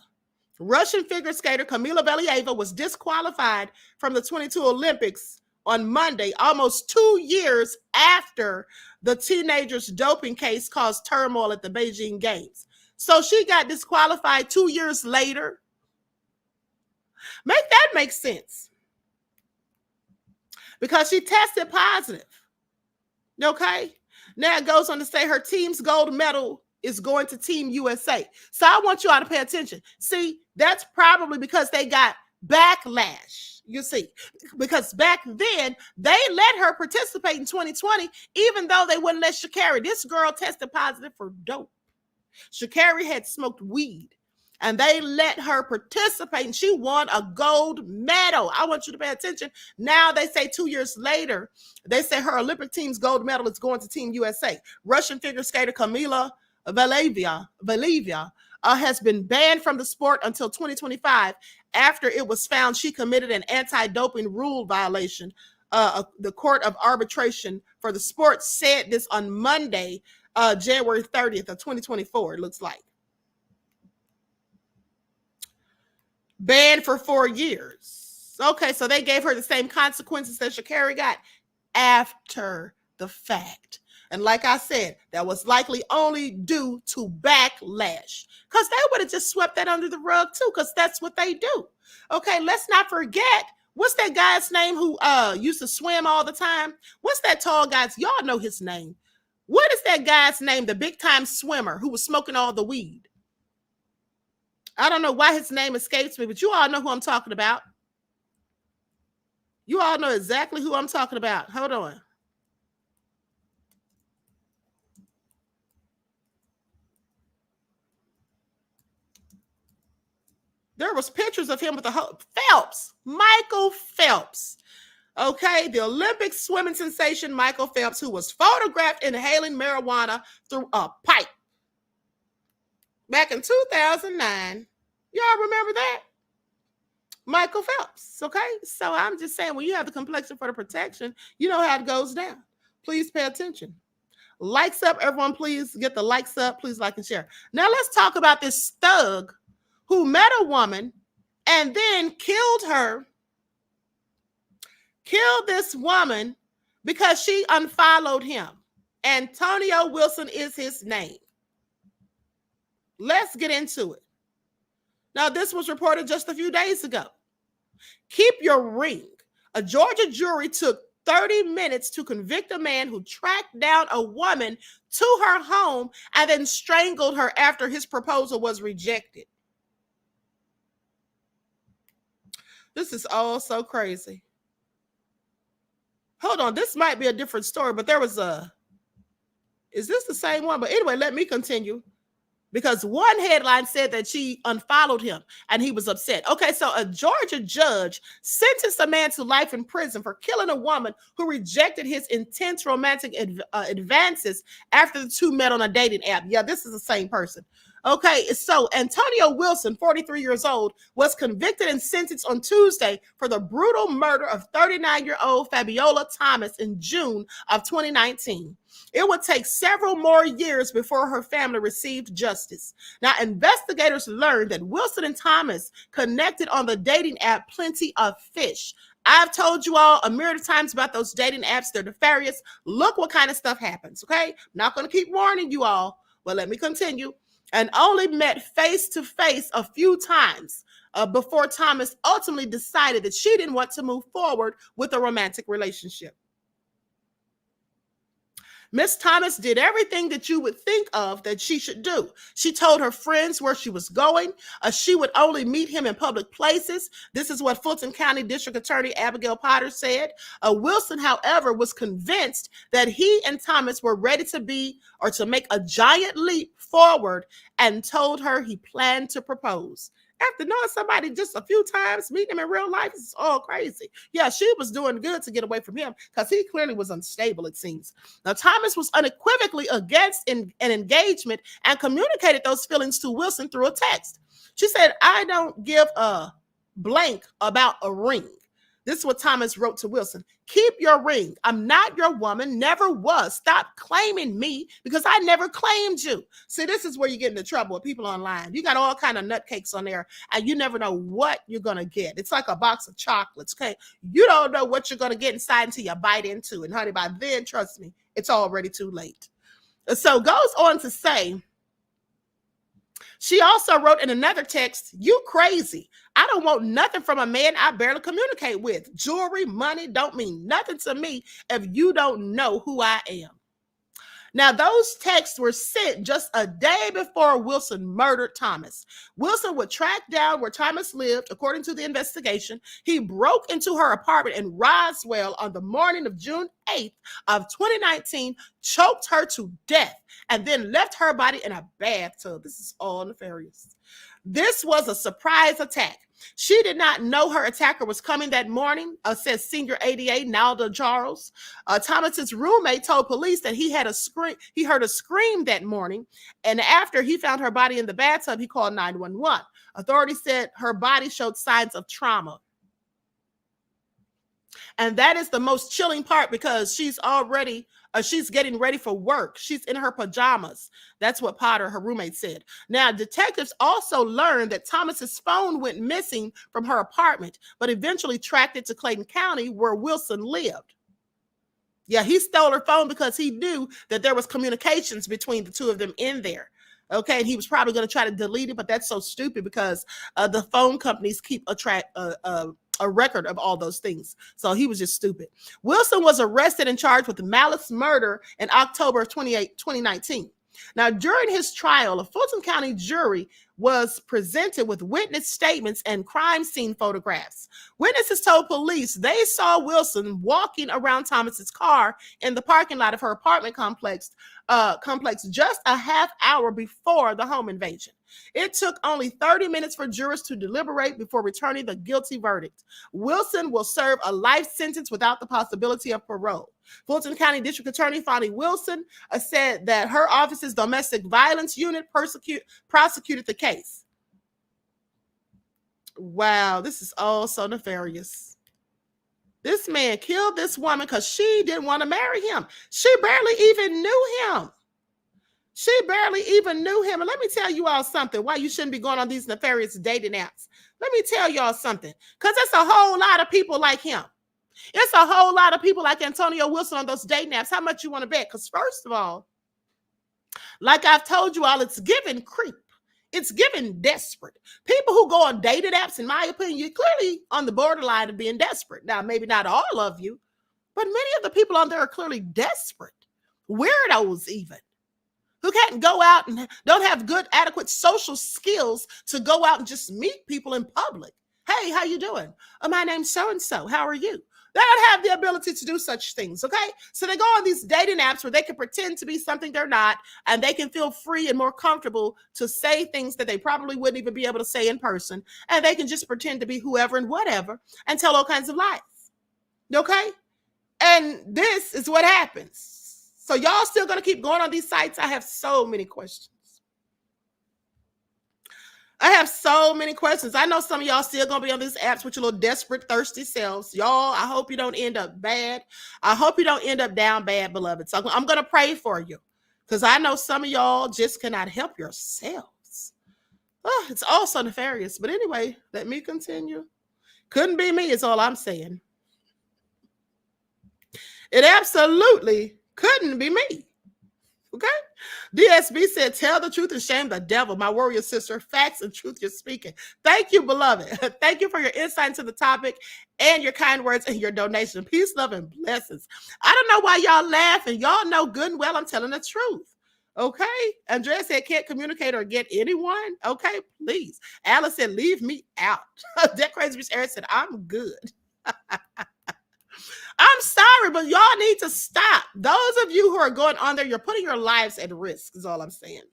S1: Russian figure skater Kamila Valieva was disqualified from the 22 Olympics on Monday, almost 2 years after the teenager's doping case caused turmoil at the Beijing Games. So she got disqualified 2 years later. Make that make sense. Because she tested positive. Okay? Now it goes on to say her team's gold medal is going to Team USA. So I want you all to pay attention. See, that's probably because they got backlash. You see, because back then they let her participate in 2020, even though they wouldn't let Sha'Carri. This girl tested positive for dope. Sha'Carri had smoked weed and they let her participate and she won a gold medal. I want you to pay attention. Now they say 2 years later, they say her Olympic team's gold medal is going to Team USA. Russian figure skater Kamila Valieva has been banned from the sport until 2025 after it was found she committed an anti-doping rule violation. The Court of Arbitration for the Sport said this on Monday January 30th of 2024, it looks like. Banned for 4 years. Okay, so they gave her the same consequences that Shakur got after the fact. And like I said, that was likely only due to backlash, because they would have just swept that under the rug too, because that's what they do. Okay, let's not forget, what's that guy's name who used to swim all the time? What's that tall guy's? Y'all know his name. What is that guy's name, the big time swimmer who was smoking all the weed? I don't know why his name escapes me, but you all know who I'm talking about. You all know exactly who I'm talking about. Hold on. There was pictures of him with the whole Phelps, Michael Phelps. Okay, the Olympic swimming sensation Michael Phelps, who was photographed inhaling marijuana through a pipe back in 2009. Y'all remember that? Michael Phelps, okay? So I'm just saying, when you have the complexion for the protection, you know how it goes down. Please pay attention. Likes up, everyone, please get the likes up. Please like and share. Now let's talk about this thug who met a woman and then killed her. Killed this woman because she unfollowed him. Antonio Wilson is his name. Let's get into it. Now, this was reported just a few days ago. Keep your ring. A Georgia jury took 30 minutes to convict a man who tracked down a woman to her home and then strangled her after his proposal was rejected. This is all so crazy. Hold on, this might be a different story, but there was is this the same one? But anyway, let me continue. Because one headline said that she unfollowed him and he was upset. Okay, so a Georgia judge sentenced a man to life in prison for killing a woman who rejected his intense romantic advances after the two met on a dating app. Yeah, this is the same person. Okay, so Antonio Wilson, 43 years old, was convicted and sentenced on Tuesday for the brutal murder of 39-year-old Fabiola Thomas in June of 2019. It would take several more years before her family received justice. Now, investigators learned that Wilson and Thomas connected on the dating app Plenty of Fish. I've told you all a myriad of times about those dating apps. They're nefarious. Look what kind of stuff happens, okay? I'm not going to keep warning you all, but let me continue. And only met face-to-face a few times before Thomas ultimately decided that she didn't want to move forward with a romantic relationship. Miss Thomas did everything that you would think of that she should do. She told her friends where she was going. She would only meet him in public places. This is what Fulton County District Attorney Abigail Potter said. Wilson, however, was convinced that he and Thomas were ready to be or to make a giant leap forward and told her he planned to propose. After knowing somebody just a few times, meeting him in real life, it's all crazy. Yeah, she was doing good to get away from him because he clearly was unstable, it seems. Now, Thomas was unequivocally against an engagement and communicated those feelings to Wilson through a text. She said, "I don't give a blank about a ring." This is what Thomas wrote to Wilson. "Keep your ring. I'm not your woman, never was. Stop claiming me because I never claimed you." See, this is where you get into trouble with people online. You got all kind of nutcakes on there and you never know what you're going to get. It's like a box of chocolates, okay? You don't know what you're going to get inside until you bite into it. And honey, by then, trust me, it's already too late. So goes on to say, she also wrote in another text, "You crazy. I don't want nothing from a man I barely communicate with. Jewelry, money don't mean nothing to me if you don't know who I am." Now, those texts were sent just a day before Wilson murdered Thomas. Wilson would track down where Thomas lived. According to the investigation, he broke into her apartment in Roswell on the morning of June 8th of 2019, choked her to death, and then left her body in a bathtub. This is all nefarious. This was a surprise attack. She did not know her attacker was coming that morning, says senior ADA Nalda Charles. Thomas's roommate told police that he heard a scream that morning, and after he found her body in the bathtub, he called 911. Authorities said her body showed signs of trauma. And that is the most chilling part because she's already She's getting ready for work. She's in her pajamas. That's what Potter, her roommate, said. Now, detectives also learned that Thomas's phone went missing from her apartment, but eventually tracked it to Clayton County, where Wilson lived. Yeah, he stole her phone because he knew that there was communications between the two of them in there. Okay, and he was probably going to try to delete it, but that's so stupid because the phone companies keep a record of all those things. So he was just stupid. Wilson was arrested and charged with malice murder in October of 2019. Now, during his trial, a Fulton County jury was presented with witness statements and crime scene photographs. Witnesses told police they saw Wilson walking around Thomas's car in the parking lot of her apartment complex just a half hour before the home invasion. It took only 30 minutes for jurors to deliberate before returning the guilty verdict. Wilson will serve a life sentence without the possibility of parole. Fulton County District Attorney Fonnie Wilson said that her office's domestic violence unit prosecuted the case. Wow, this is all so nefarious. This man killed this woman because she didn't want to marry him. She barely even knew him. And let me tell you all something, why you shouldn't be going on these nefarious dating apps. Let me tell y'all something, because it's a whole lot of people like him. It's a whole lot of people like Antonio Wilson on those dating apps. How much you want to bet? Because first of all, like I've told you all, it's given creep. It's given desperate. People who go on dating apps, in my opinion, you're clearly on the borderline of being desperate. Now, maybe not all of you, but many of the people on there are clearly desperate. Weirdos even, who can't go out and don't have good, adequate social skills to go out and just meet people in public. Hey, how you doing? My name's so-and-so. How are you? They don't have the ability to do such things, okay? So they go on these dating apps where they can pretend to be something they're not, and they can feel free and more comfortable to say things that they probably wouldn't even be able to say in person, and they can just pretend to be whoever and whatever and tell all kinds of lies, okay? And this is what happens. So y'all still gonna keep going on these sites? I have so many questions. I know some of y'all still gonna be on these apps with your little desperate, thirsty selves. Y'all, I hope you don't end up bad. I hope you don't end up down bad, beloved. So I'm gonna pray for you, because I know some of y'all just cannot help yourselves. Oh, it's all so nefarious. But anyway, let me continue. Couldn't be me, is all I'm saying. It absolutely couldn't be me. Okay? DSB said, tell the truth and shame the devil. My warrior sister, facts and truth you're speaking. Thank you, beloved. Thank you for your insight into the topic and your kind words and your donation. Peace, love, and blessings. I don't know why y'all laughing. Y'all know good and well I'm telling the truth. Okay? Andrea said, can't communicate or get anyone. Okay, please. Alice said, leave me out. That crazy bitch Eric said, I'm good. I'm sorry, but y'all need to stop. Those of you who are going on there, you're putting your lives at risk, is all I'm saying.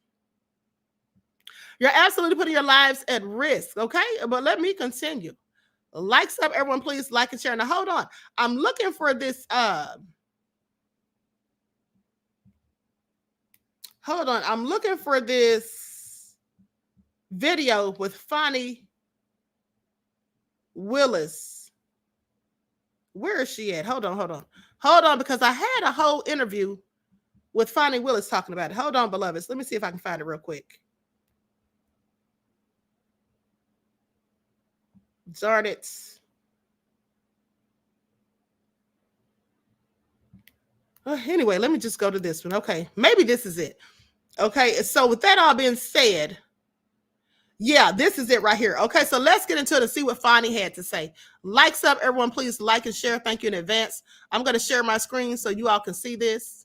S1: You're absolutely putting your lives at risk, okay? But let me continue. Likes up, everyone, please like and share. Now, hold on. I'm looking for this. Hold on. I'm looking for this video with Fonnie Willis. Where is she at? Hold on, because I had a whole interview with Fonnie Willis talking about it. Hold on, beloveds. Let me see if I can find it real quick. Darn it. Anyway, let me just go to this one. Okay, maybe this is it. Okay, so with that all being said, yeah, this is it right here. Okay, so let's get into it and see what Fonnie had to say. Likes up, everyone. Please like and share. Thank you in advance. I'm going to share my screen so you all can see this.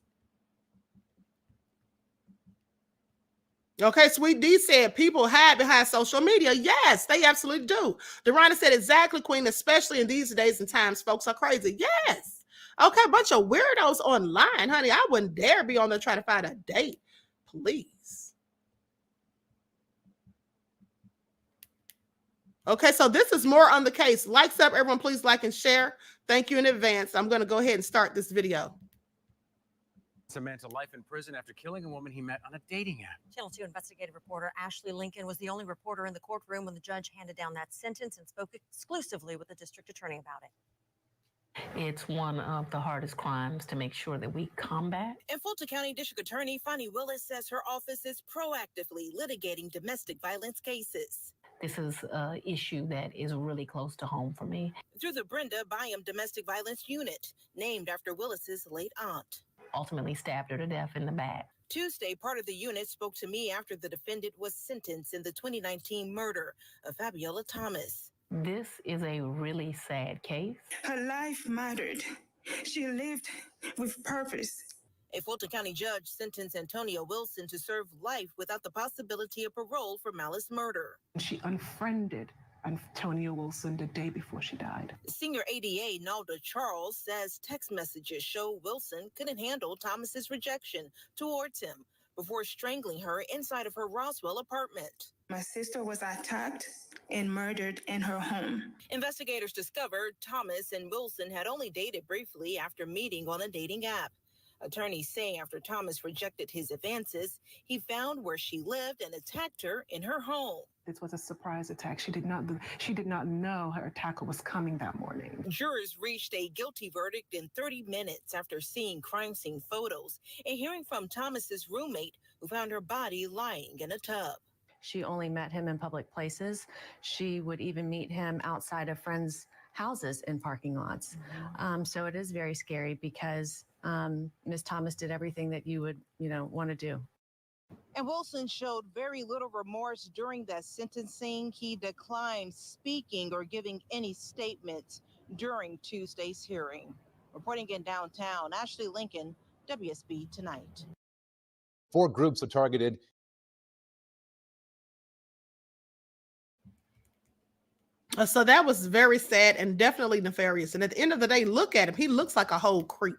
S1: Okay, Sweet D said people hide behind social media. Yes, they absolutely do. Dorana said exactly, Queen, especially in these days and times, folks are crazy. Yes. Okay, a bunch of weirdos online, honey. I wouldn't dare be on there trying to find a date. Please. Okay, so this is more on the case. Likes up, everyone. Please like and share. Thank you in advance. I'm going to go ahead and start this video.
S10: A man to life in prison after killing a woman he met on a dating app.
S11: Channel 2 investigative reporter Ashley Lincoln was the only reporter in the courtroom when the judge handed down that sentence and spoke exclusively with the district attorney about it.
S7: It's one of the hardest crimes to make sure that we combat.
S12: And Fulton County District Attorney Fonnie Willis says her office is proactively litigating domestic violence cases.
S7: This is an issue that is really close to home for me.
S12: Through the Brenda Byam Domestic Violence Unit, named after Willis's late aunt.
S7: Ultimately stabbed her to death in the back.
S12: Tuesday, part of the unit spoke to me after the defendant was sentenced in the 2019 murder of Fabiola Thomas.
S7: This is a really sad case.
S13: Her life mattered. She lived with purpose.
S12: A Fulton County judge sentenced Antonia Wilson to serve life without the possibility of parole for malice murder.
S24: She unfriended Antonia Wilson the day before she died.
S12: Senior ADA Nalda Charles says text messages show Wilson couldn't handle Thomas's rejection towards him before strangling her inside of her Roswell apartment.
S13: My sister was attacked and murdered in her home.
S12: Investigators discovered Thomas and Wilson had only dated briefly after meeting on a dating app. Attorneys say after Thomas rejected his advances, he found where she lived and attacked her in her home.
S24: This was a surprise attack. She did not know her attacker was coming that morning.
S12: Jurors reached a guilty verdict in 30 minutes after seeing crime scene photos and hearing from Thomas's roommate who found her body lying in a tub.
S25: She only met him in public places. She would even meet him outside of friends' houses in parking lots. So it is very scary because Ms. Thomas did everything that you would, want to do.
S12: And Wilson showed very little remorse during that sentencing. He declined speaking or giving any statements during Tuesday's hearing. Reporting in downtown, Ashley Lincoln, WSB Tonight.
S26: 4 groups are targeted.
S1: So that was very sad and definitely nefarious. And at the end of the day, look at him. He looks like a whole creep.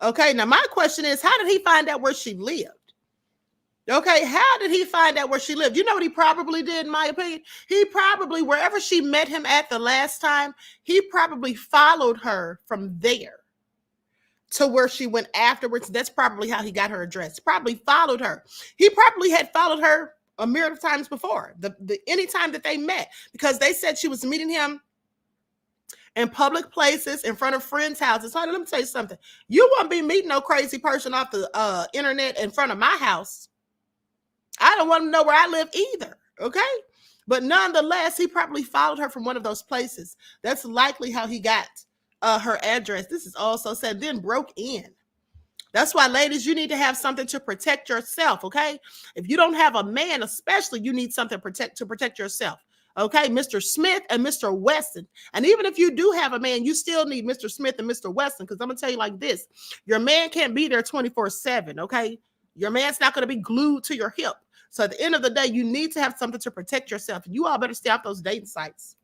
S1: Okay, now my question is, how did he find out where she lived? Okay, how did he find out where she lived? You know what he probably did, in my opinion? He probably, wherever she met him at the last time, he probably followed her from there to where she went afterwards. That's probably how he got her address. Probably followed her. He probably had followed her a myriad of times before, any time that they met, because they said she was meeting him in public places, in front of friends' houses. Honey, let me tell you something. You won't be meeting no crazy person off the internet in front of my house. I don't want to know where I live either, okay? But nonetheless, he probably followed her from one of those places. That's likely how he got her address. This is also said, then broke in. That's why, ladies, you need to have something to protect yourself, okay? If you don't have a man, especially, you need something to protect yourself, okay? Mr. Smith and Mr. Weston. And even if you do have a man, you still need Mr. Smith and Mr. Weston, because I'm going to tell you like this. Your man can't be there 24/7, okay? Your man's not going to be glued to your hip. So at the end of the day, you need to have something to protect yourself. You all better stay off those dating sites.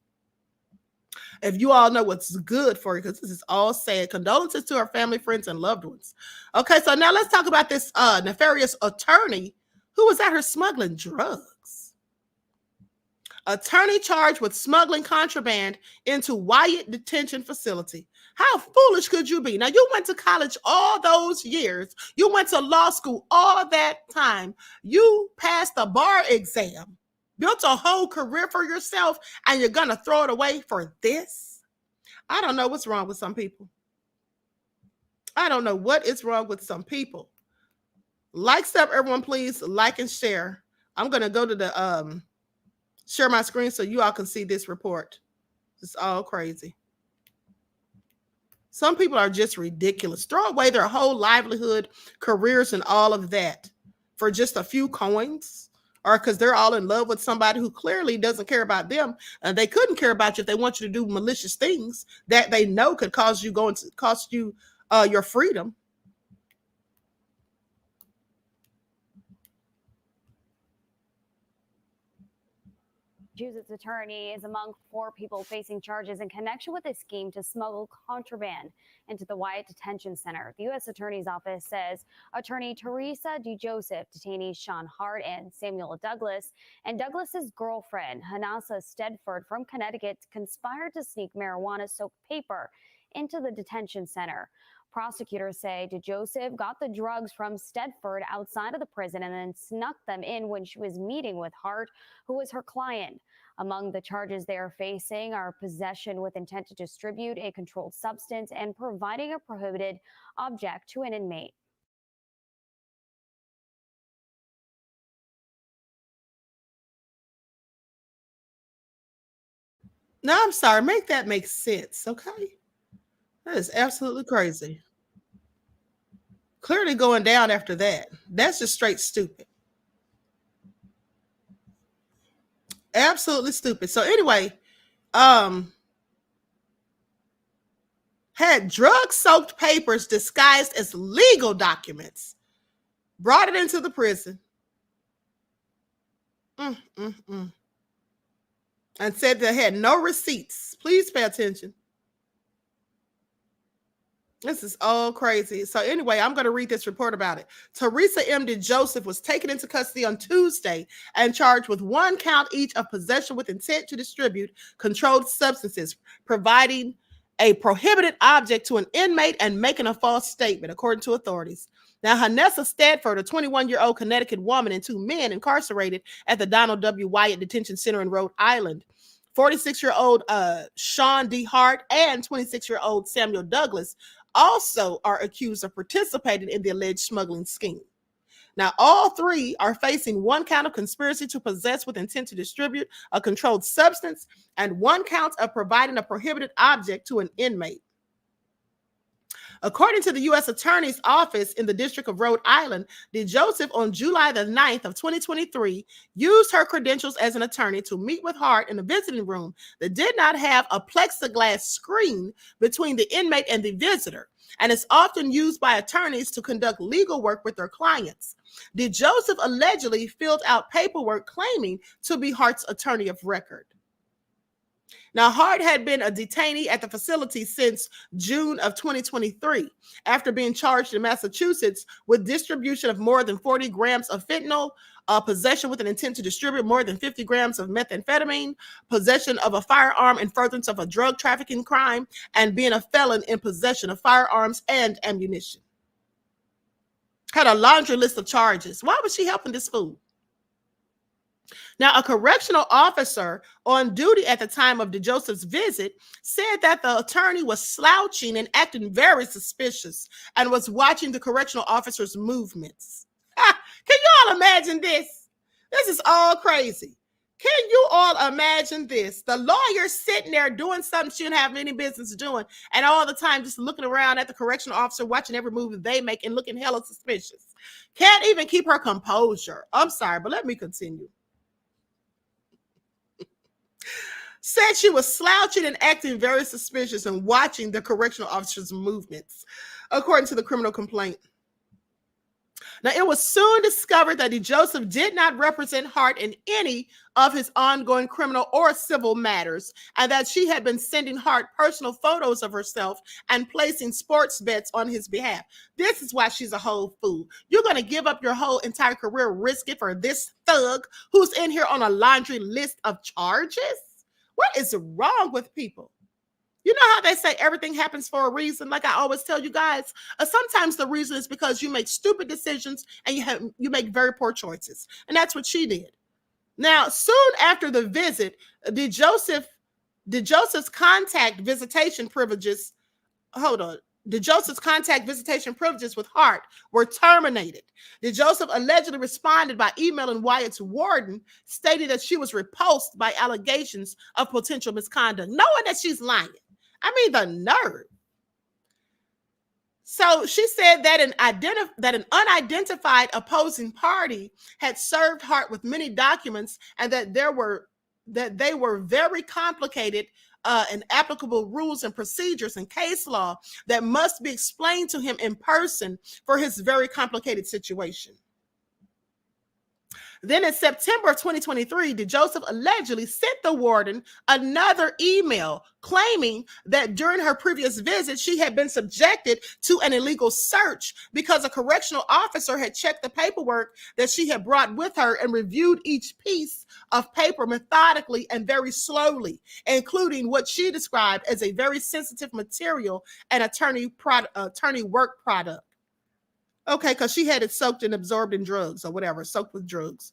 S1: If you all know what's good for you, because this is all sad. Condolences to our family, friends, and loved ones. Okay, so now let's talk about this nefarious attorney who was out here smuggling drugs. Attorney charged with smuggling contraband into Wyatt Detention Facility. How foolish could you be? Now, you went to college all those years. You went to law school all that time. You passed the bar exam, built a whole career for yourself, and you're going to throw it away for this? I don't know what's wrong with some people. I don't know what is wrong with some people. Like stuff, everyone, please like and share. I'm going to go to the share my screen so you all can see this report. It's all crazy. Some people are just ridiculous. Throw away their whole livelihood, careers, and all of that for just a few coins, or because they're all in love with somebody who clearly doesn't care about them. And they couldn't care about you if they want you to do malicious things that they know could cost you your freedom.
S27: Massachusetts attorney is among 4 people facing charges in connection with a scheme to smuggle contraband into the Wyatt Detention Center. The U.S. Attorney's Office says attorney Teresa DeJoseph, detainees Sean Hart and Samuel Douglas, and Douglas's girlfriend, Hanasa Stedford from Connecticut, conspired to sneak marijuana-soaked paper into the detention center. Prosecutors say DeJoseph got the drugs from Stedford outside of the prison and then snuck them in when she was meeting with Hart, who was her client. Among the charges they are facing are possession with intent to distribute a controlled substance and providing a prohibited object to an inmate.
S5: No, I'm sorry. Make that make sense, okay? That is absolutely crazy. Clearly going down after that. That's just straight stupid. Absolutely stupid. So anyway, had drug-soaked papers disguised as legal documents, brought it into the prison, and said they had no receipts. Please pay attention. This is all crazy. So anyway, I'm going to read this report about it. Teresa M. Joseph was taken into custody on Tuesday and charged with 1 count each of possession with intent to distribute controlled substances, providing a prohibited object to an inmate, and making a false statement, according to authorities. Now, Hanessa Stanford, a 21-year-old Connecticut woman, and 2 men incarcerated at the Donald W. Wyatt Detention Center in Rhode Island, 46-year-old Sean D. Hart and 26-year-old Samuel Douglas, also are accused of participating in the alleged smuggling scheme. Now, all 3 are facing 1 count of conspiracy to possess with intent to distribute a controlled substance and 1 count of providing a prohibited object to an inmate. According to the U.S. Attorney's Office in the District of Rhode Island, Joseph on July the 9th of 2023 used her credentials as an attorney to meet with Hart in a visiting room that did not have a plexiglass screen between the inmate and the visitor, and is often used by attorneys to conduct legal work with their clients. Joseph allegedly filled out paperwork claiming to be Hart's attorney of record. Now, Hart had been a detainee at the facility since June of 2023 after being charged in Massachusetts with distribution of more than 40 grams of fentanyl, possession with an intent to distribute more than 50 grams of methamphetamine, possession of a firearm in furtherance of a drug trafficking crime, and being a felon in possession of firearms and ammunition. Had a laundry list of charges. Why was she helping this fool? Now, a correctional officer on duty at the time of Joseph's visit said that the attorney was slouching and acting very suspicious and was watching the correctional officer's movements. Can you all imagine this? This is all crazy. Can you all imagine this? The lawyer sitting there doing something she didn't have any business doing, and all the time just looking around at the correctional officer, watching every move that they make and looking hella suspicious. Can't even keep her composure. I'm sorry, but let me continue. Said she was slouching and acting very suspicious and watching the correctional officer's movements, according to the criminal complaint. Now, it was soon discovered that Joseph did not represent Hart in any of his ongoing criminal or civil matters, and that she had been sending Hart personal photos of herself and placing sports bets on his behalf. This is why she's a whole fool. You're going to give up your whole entire career, risk it for this thug who's in here on a laundry list of charges? What is wrong with people? You know how they say everything happens for a reason? Like I always tell you guys, sometimes the reason is because you make stupid decisions and you make very poor choices. And that's what she did. Now, soon after the visit, Joseph's contact visitation privileges, Joseph's contact visitation privileges with Hart were terminated. Joseph allegedly responded by emailing Wyatt's warden, stating that she was repulsed by allegations of potential misconduct, knowing that she's lying. I mean, the nerve. So she said that an unidentified opposing party had served Hart with many documents, and that they were very complicated and applicable rules and procedures and case law that must be explained to him in person for his very complicated situation. Then in September of 2023, Joseph allegedly sent the warden another email claiming that during her previous visit, she had been subjected to an illegal search because a correctional officer had checked the paperwork that she had brought with her and reviewed each piece of paper methodically and very slowly, including what she described as a very sensitive material and attorney work product. Okay, because she had it soaked and absorbed in drugs or whatever, soaked with drugs.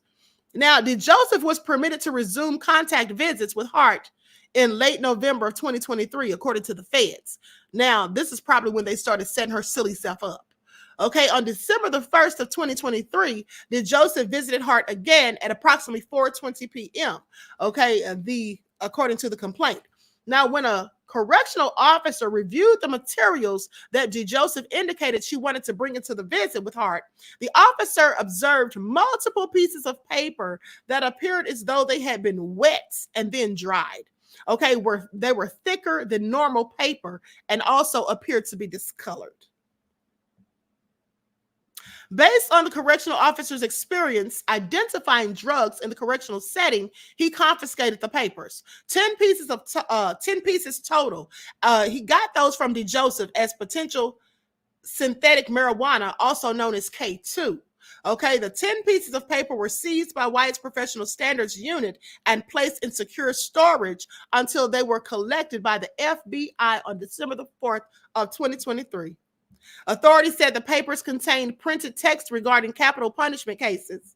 S5: Now, DeJoseph was permitted to resume contact visits with Hart in late November of 2023, according to the feds. Now, this is probably when they started setting her silly self up. Okay, on December the 1st of 2023, DeJoseph visited Hart again at approximately 4:20 p.m. Okay, according to the complaint. Now, when a correctional officer reviewed the materials that DeJoseph indicated she wanted to bring into the visit with Hart, the officer observed multiple pieces of paper that appeared as though they had been wet and then dried. Okay, they were thicker than normal paper and also appeared to be discolored. Based on the correctional officer's experience identifying drugs in the correctional setting, he confiscated the papers. 10 pieces total. He got those from DeJoseph as potential synthetic marijuana, also known as K2. Okay, the 10 pieces of paper were seized by White's Professional Standards Unit and placed in secure storage until they were collected by the FBI on December the 4th of 2023. Authorities said the papers contained printed text regarding capital punishment cases.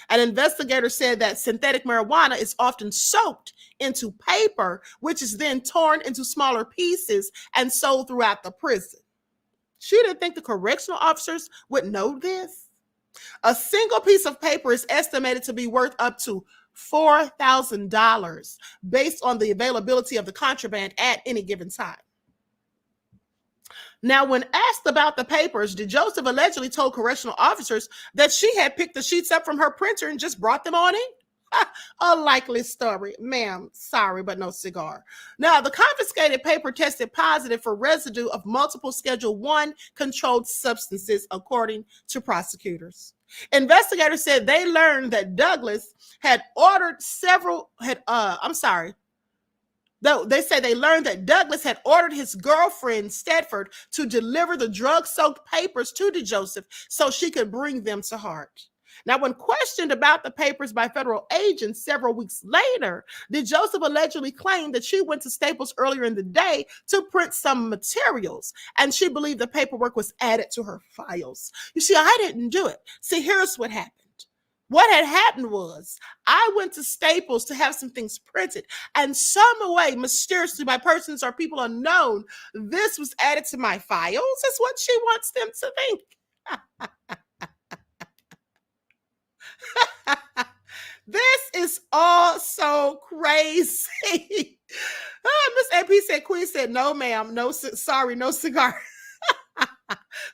S5: An investigator said that synthetic marijuana is often soaked into paper, which is then torn into smaller pieces and sold throughout the prison. She didn't think the correctional officers would know this. A single piece of paper is estimated to be worth up to $4,000 based on the availability of the contraband at any given time. Now, when asked about the papers, DeJoseph allegedly told correctional officers that she had picked the sheets up from her printer and just brought them on in. A likely story. Ma'am, sorry, but no cigar. Now, the confiscated paper tested positive for residue of multiple Schedule I controlled substances, according to prosecutors. Investigators said they learned that Douglas had ordered They say they learned that Douglas had ordered his girlfriend, Stedford, to deliver the drug-soaked papers to DeJoseph so she could bring them to Hart. Now, when questioned about the papers by federal agents several weeks later, DeJoseph allegedly claimed that she went to Staples earlier in the day to print some materials, and she believed the paperwork was added to her files. You see, I didn't do it. See, here's what happened. What had happened was I went to Staples to have some things printed, and some way, mysteriously by persons or people unknown, this was added to my files. That's what she wants them to think. This is all so crazy. Miss AP said, Queen said, no, ma'am, no, sorry, no cigar.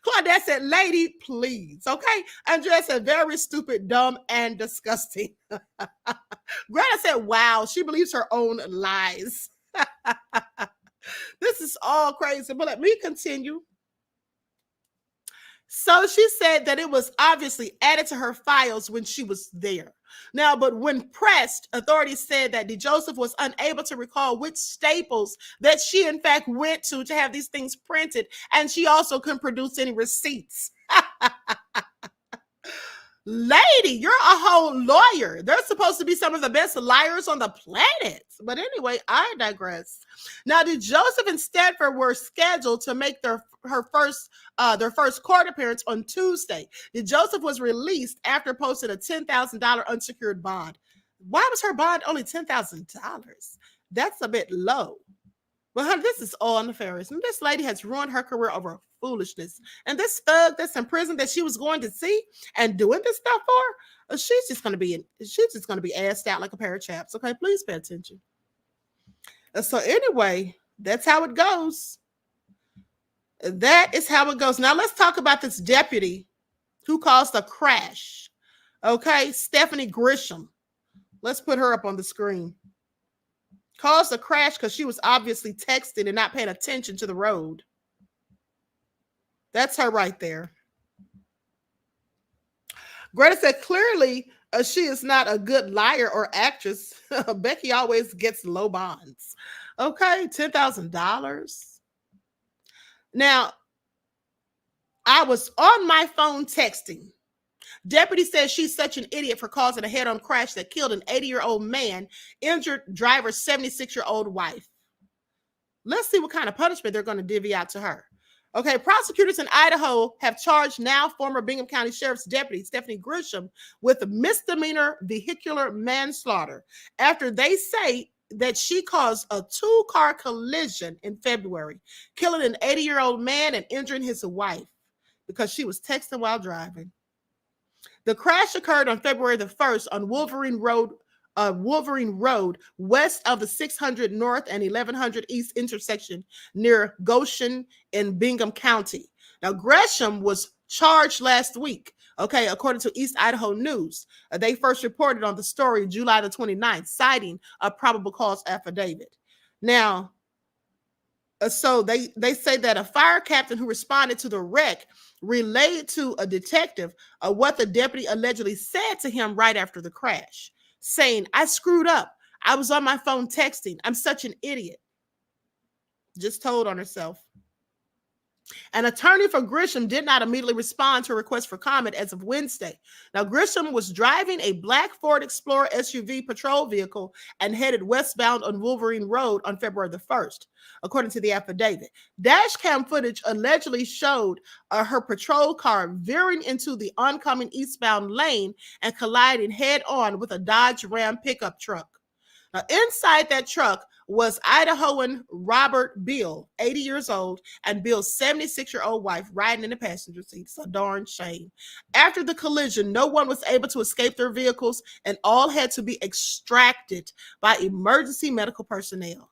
S5: Claudette said, lady, please. Okay. Andrea said, very stupid, dumb, and disgusting. Greta said, wow, she believes her own lies. This is all crazy, but let me continue. So she said that it was obviously added to her files when she was there. Now, but when pressed, authorities said that DeJoseph was unable to recall which Staples that she in fact went to have these things printed, and she also couldn't produce any receipts. Lady, you're a whole lawyer. They're supposed to be some of the best liars on the planet. But anyway, I digress. Now, DeJoseph and Stedford were scheduled to make their first court appearance on Tuesday. DeJoseph was released after posting a $10,000 unsecured bond. Why was her bond only $10,000? That's a bit low. Well, honey, this is all nefarious. And this lady has ruined her career over foolishness. And this thug that's in prison that she was going to see and doing this stuff for, she's just going to be assed out like a pair of chaps. Okay, please pay attention. So anyway, that's how it goes. That is how it goes. Now let's talk about this deputy who caused a crash. Okay, Stephanie Grisham. Let's put her up on the screen. Caused a crash because she was obviously texting and not paying attention to the road. That's her right there. Greta said, clearly, she is not a good liar or actress. Becky always gets low bonds. Okay, $10,000. Now, I was on my phone texting. Deputy says she's such an idiot for causing a head-on crash that killed an 80-year-old man, injured driver's 76-year-old wife. Let's see what kind of punishment they're going to divvy out to her. Okay, prosecutors in Idaho have charged now former Bingham County Sheriff's Deputy Stephanie Grisham with misdemeanor vehicular manslaughter after they say that she caused a 2-car collision in February, killing an 80-year-old man and injuring his wife because she was texting while driving. The crash occurred on February the 1st on Wolverine Road, west of the 600 North and 1100 East intersection near Goshen in Bingham County. Now, Gresham was charged last week, okay, according to East Idaho News. They first reported on the story July the 29th, citing a probable cause affidavit. Now, so they say that a fire captain who responded to the wreck relayed to a detective what the deputy allegedly said to him right after the crash, saying, "I screwed up. I was on my phone texting. I'm such an idiot." Just told on herself. An attorney for Grisham did not immediately respond to a request for comment as of Wednesday. Now, Grisham was driving a black Ford Explorer SUV patrol vehicle and headed westbound on Wolverine Road on February the 1st, according to the affidavit. Dash cam footage allegedly showed her patrol car veering into the oncoming eastbound lane and colliding head-on with a Dodge Ram pickup truck. Now, inside that truck was Idahoan Robert Beal, 80 years old, and Bill's 76-year-old wife riding in the passenger seat. It's a darn shame. After the collision, no one was able to escape their vehicles, and all had to be extracted by emergency medical personnel.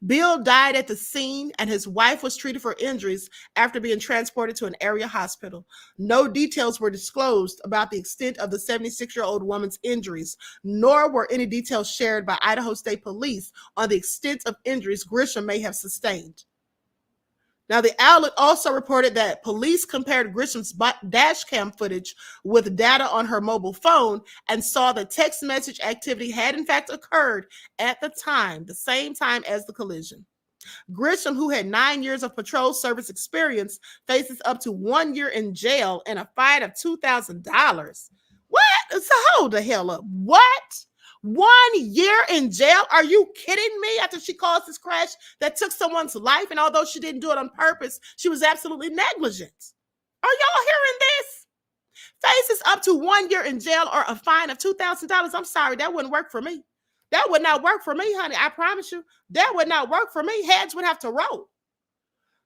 S5: Bill died at the scene, and his wife was treated for injuries after being transported to an area hospital. No details were disclosed about the extent of the 76-year-old woman's injuries, nor were any details shared by Idaho State Police on the extent of injuries Grisham may have sustained. Now, the outlet also reported that police compared Grisham's dash cam footage with data on her mobile phone and saw that text message activity had in fact occurred at the same time as the collision. Grisham, who had 9 years of patrol service experience, faces up to 1 year in jail and a fine of $2,000. What? So hold the hell up. What? 1 year in jail? Are you kidding me? After she caused this crash that took someone's life, and although she didn't do it on purpose, she was absolutely negligent. Are y'all hearing this? Faces up to 1 year in jail or a fine of $2,000. I'm sorry, that wouldn't work for me. That would not work for me, honey. I promise you, that would not work for me. Heads would have to roll.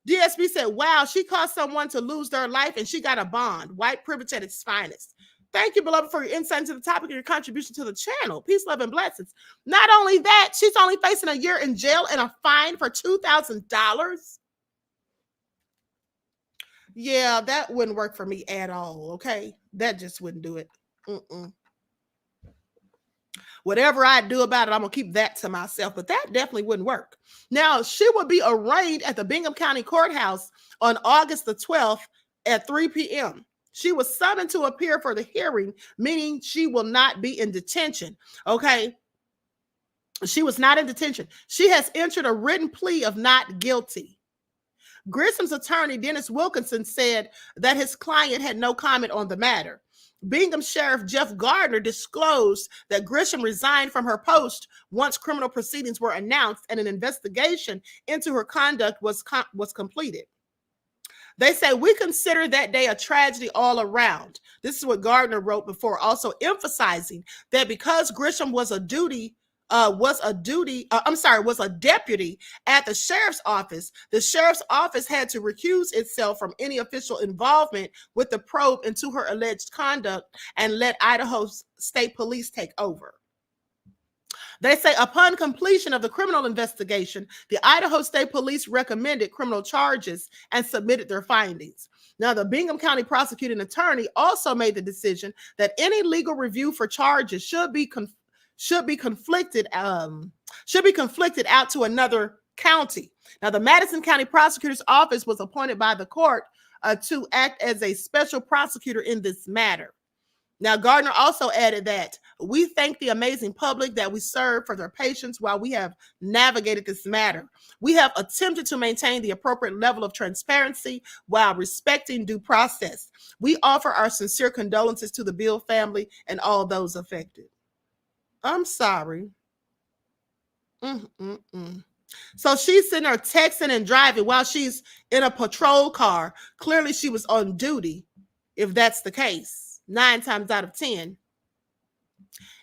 S5: DSP said, wow, she caused someone to lose their life and she got a bond. White privilege at its finest. Thank you, beloved, for your insight into the topic and your contribution to the channel. Peace, love, and blessings. Not only that, she's only facing a year in jail and a fine for $2,000. Yeah, that wouldn't work for me at all, okay? That just wouldn't do it. Whatever I do about it, I'm going to keep that to myself, but that definitely wouldn't work. Now, she will be arraigned at the Bingham County Courthouse on August the 12th at 3 p.m. She was summoned to appear for the hearing, meaning she will not be in detention, okay? She was not in detention. She has entered a written plea of not guilty. Grisham's attorney, Dennis Wilkinson, said that his client had no comment on the matter. Bingham Sheriff Jeff Gardner disclosed that Grisham resigned from her post once criminal proceedings were announced and an investigation into her conduct was completed. They say, we consider that day a tragedy all around. This is what Gardner wrote before, also emphasizing that because Grisham was a deputy at the sheriff's office had to recuse itself from any official involvement with the probe into her alleged conduct and let Idaho State Police take over. They say upon completion of the criminal investigation, the Idaho State Police recommended criminal charges and submitted their findings. Now, the Bingham County prosecuting attorney also made the decision that any legal review for charges should be conflicted out to another county. Now, the Madison County Prosecutor's Office was appointed by the court to act as a special prosecutor in this matter. Now, Gardner also added that we thank the amazing public that we serve for their patience while we have navigated this matter. We have attempted to maintain the appropriate level of transparency while respecting due process. We offer our sincere condolences to the Beal family and all those affected. I'm sorry. So she's sitting there texting and driving while she's in a patrol car. Clearly she was on duty, if that's the case, 9 times out of 10.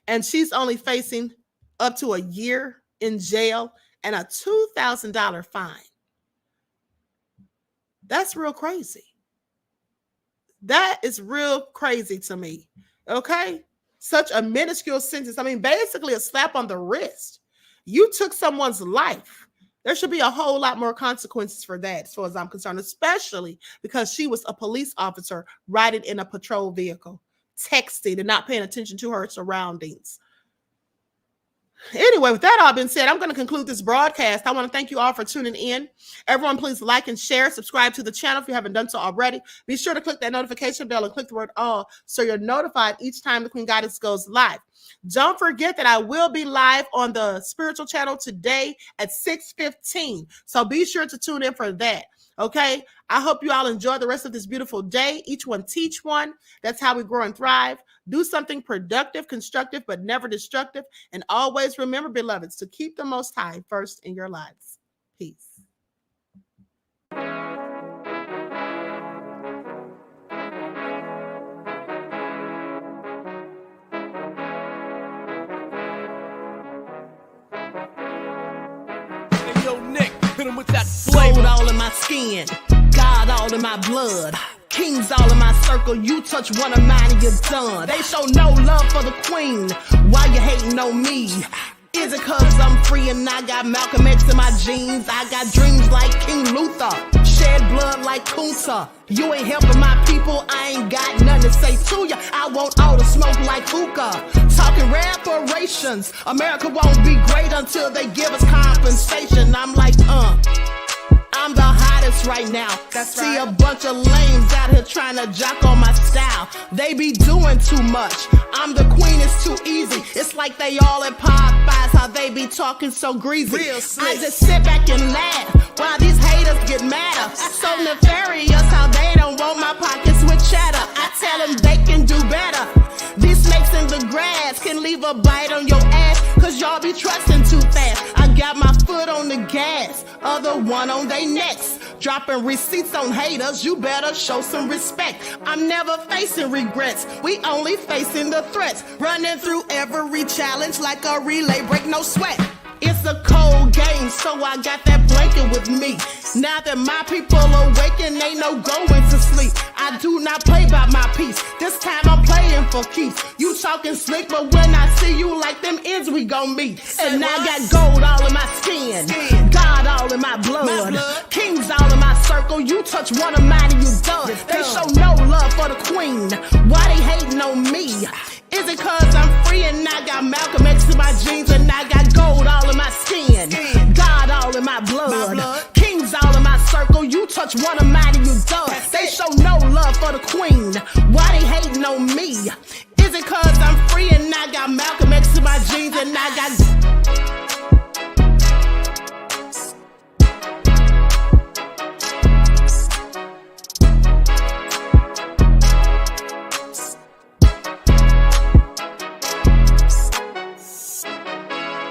S5: And she's only facing up to a year in jail and a $2,000 fine. That's real crazy. That is real crazy to me. Okay? Such a minuscule sentence. I mean, basically a slap on the wrist. You took someone's life. There should be a whole lot more consequences for that, as far as I'm concerned, especially because she was a police officer riding in a patrol vehicle, texting and not paying attention to her surroundings. Anyway, with that all being said, I'm going to conclude this broadcast. I want to thank you all for tuning in. Everyone, please like and share, subscribe to the channel if you haven't done so already. Be sure to click that notification bell and click the word all so you're notified each time the Queen Goddess goes live. Don't forget that I will be live on the spiritual channel today at 6:15. So be sure to tune in for that. Okay, I hope you all enjoy the rest of this beautiful day. Each one teach one. That's how we grow and thrive. Do something productive, constructive, but never destructive. And always remember, beloveds, to keep the Most High first in your lives. Peace.
S1: Hey, yo, Nick, hit him with that flavor. Gold all in my skin, God all in my blood. Kings all in my circle, you touch one of mine and you're done. They show no love for the queen, why you hating on me? Is it cause I'm free and I got Malcolm X in my jeans? I got dreams like King Luther, shed blood like Kunta. You ain't helping my people, I ain't got nothing to say to ya. I want all the smoke like hookah. Talking reparations, America won't be great until they give us compensation. I'm like, I'm the hottest right now. See a bunch of lames out here trying to jock on my style. They be doing too much. I'm the queen, it's too easy. It's like they all at Popeyes, how they be talking so greasy. I just sit back and laugh while these haters get madder. So nefarious how they don't want my pockets with cheddar. I tell them they can do better. These snakes in the grass can leave a bite on your ass, cause y'all be trusting too fast. I got my foot on the gas, other one on they necks. Dropping receipts on haters, you better show some respect. I'm never facing regrets, we only facing the threats. Running through every challenge like a relay, break no sweat. It's a cold game, so I got that blanket with me. Now that my people awaken, ain't no going to sleep. I do not play by my piece, this time I'm playing for keeps. You talking slick, but when I see you like them ends, we gon' meet. And I got gold all in my skin, God all in my blood. Kings all in my circle, you touch one of mine and you done. They show no love for the queen, why they hating on me? Is it cause I'm free and I got Malcolm X in my jeans and I got gold all in my skin, God all in my blood. Kings all in my circle, you touch one of mine.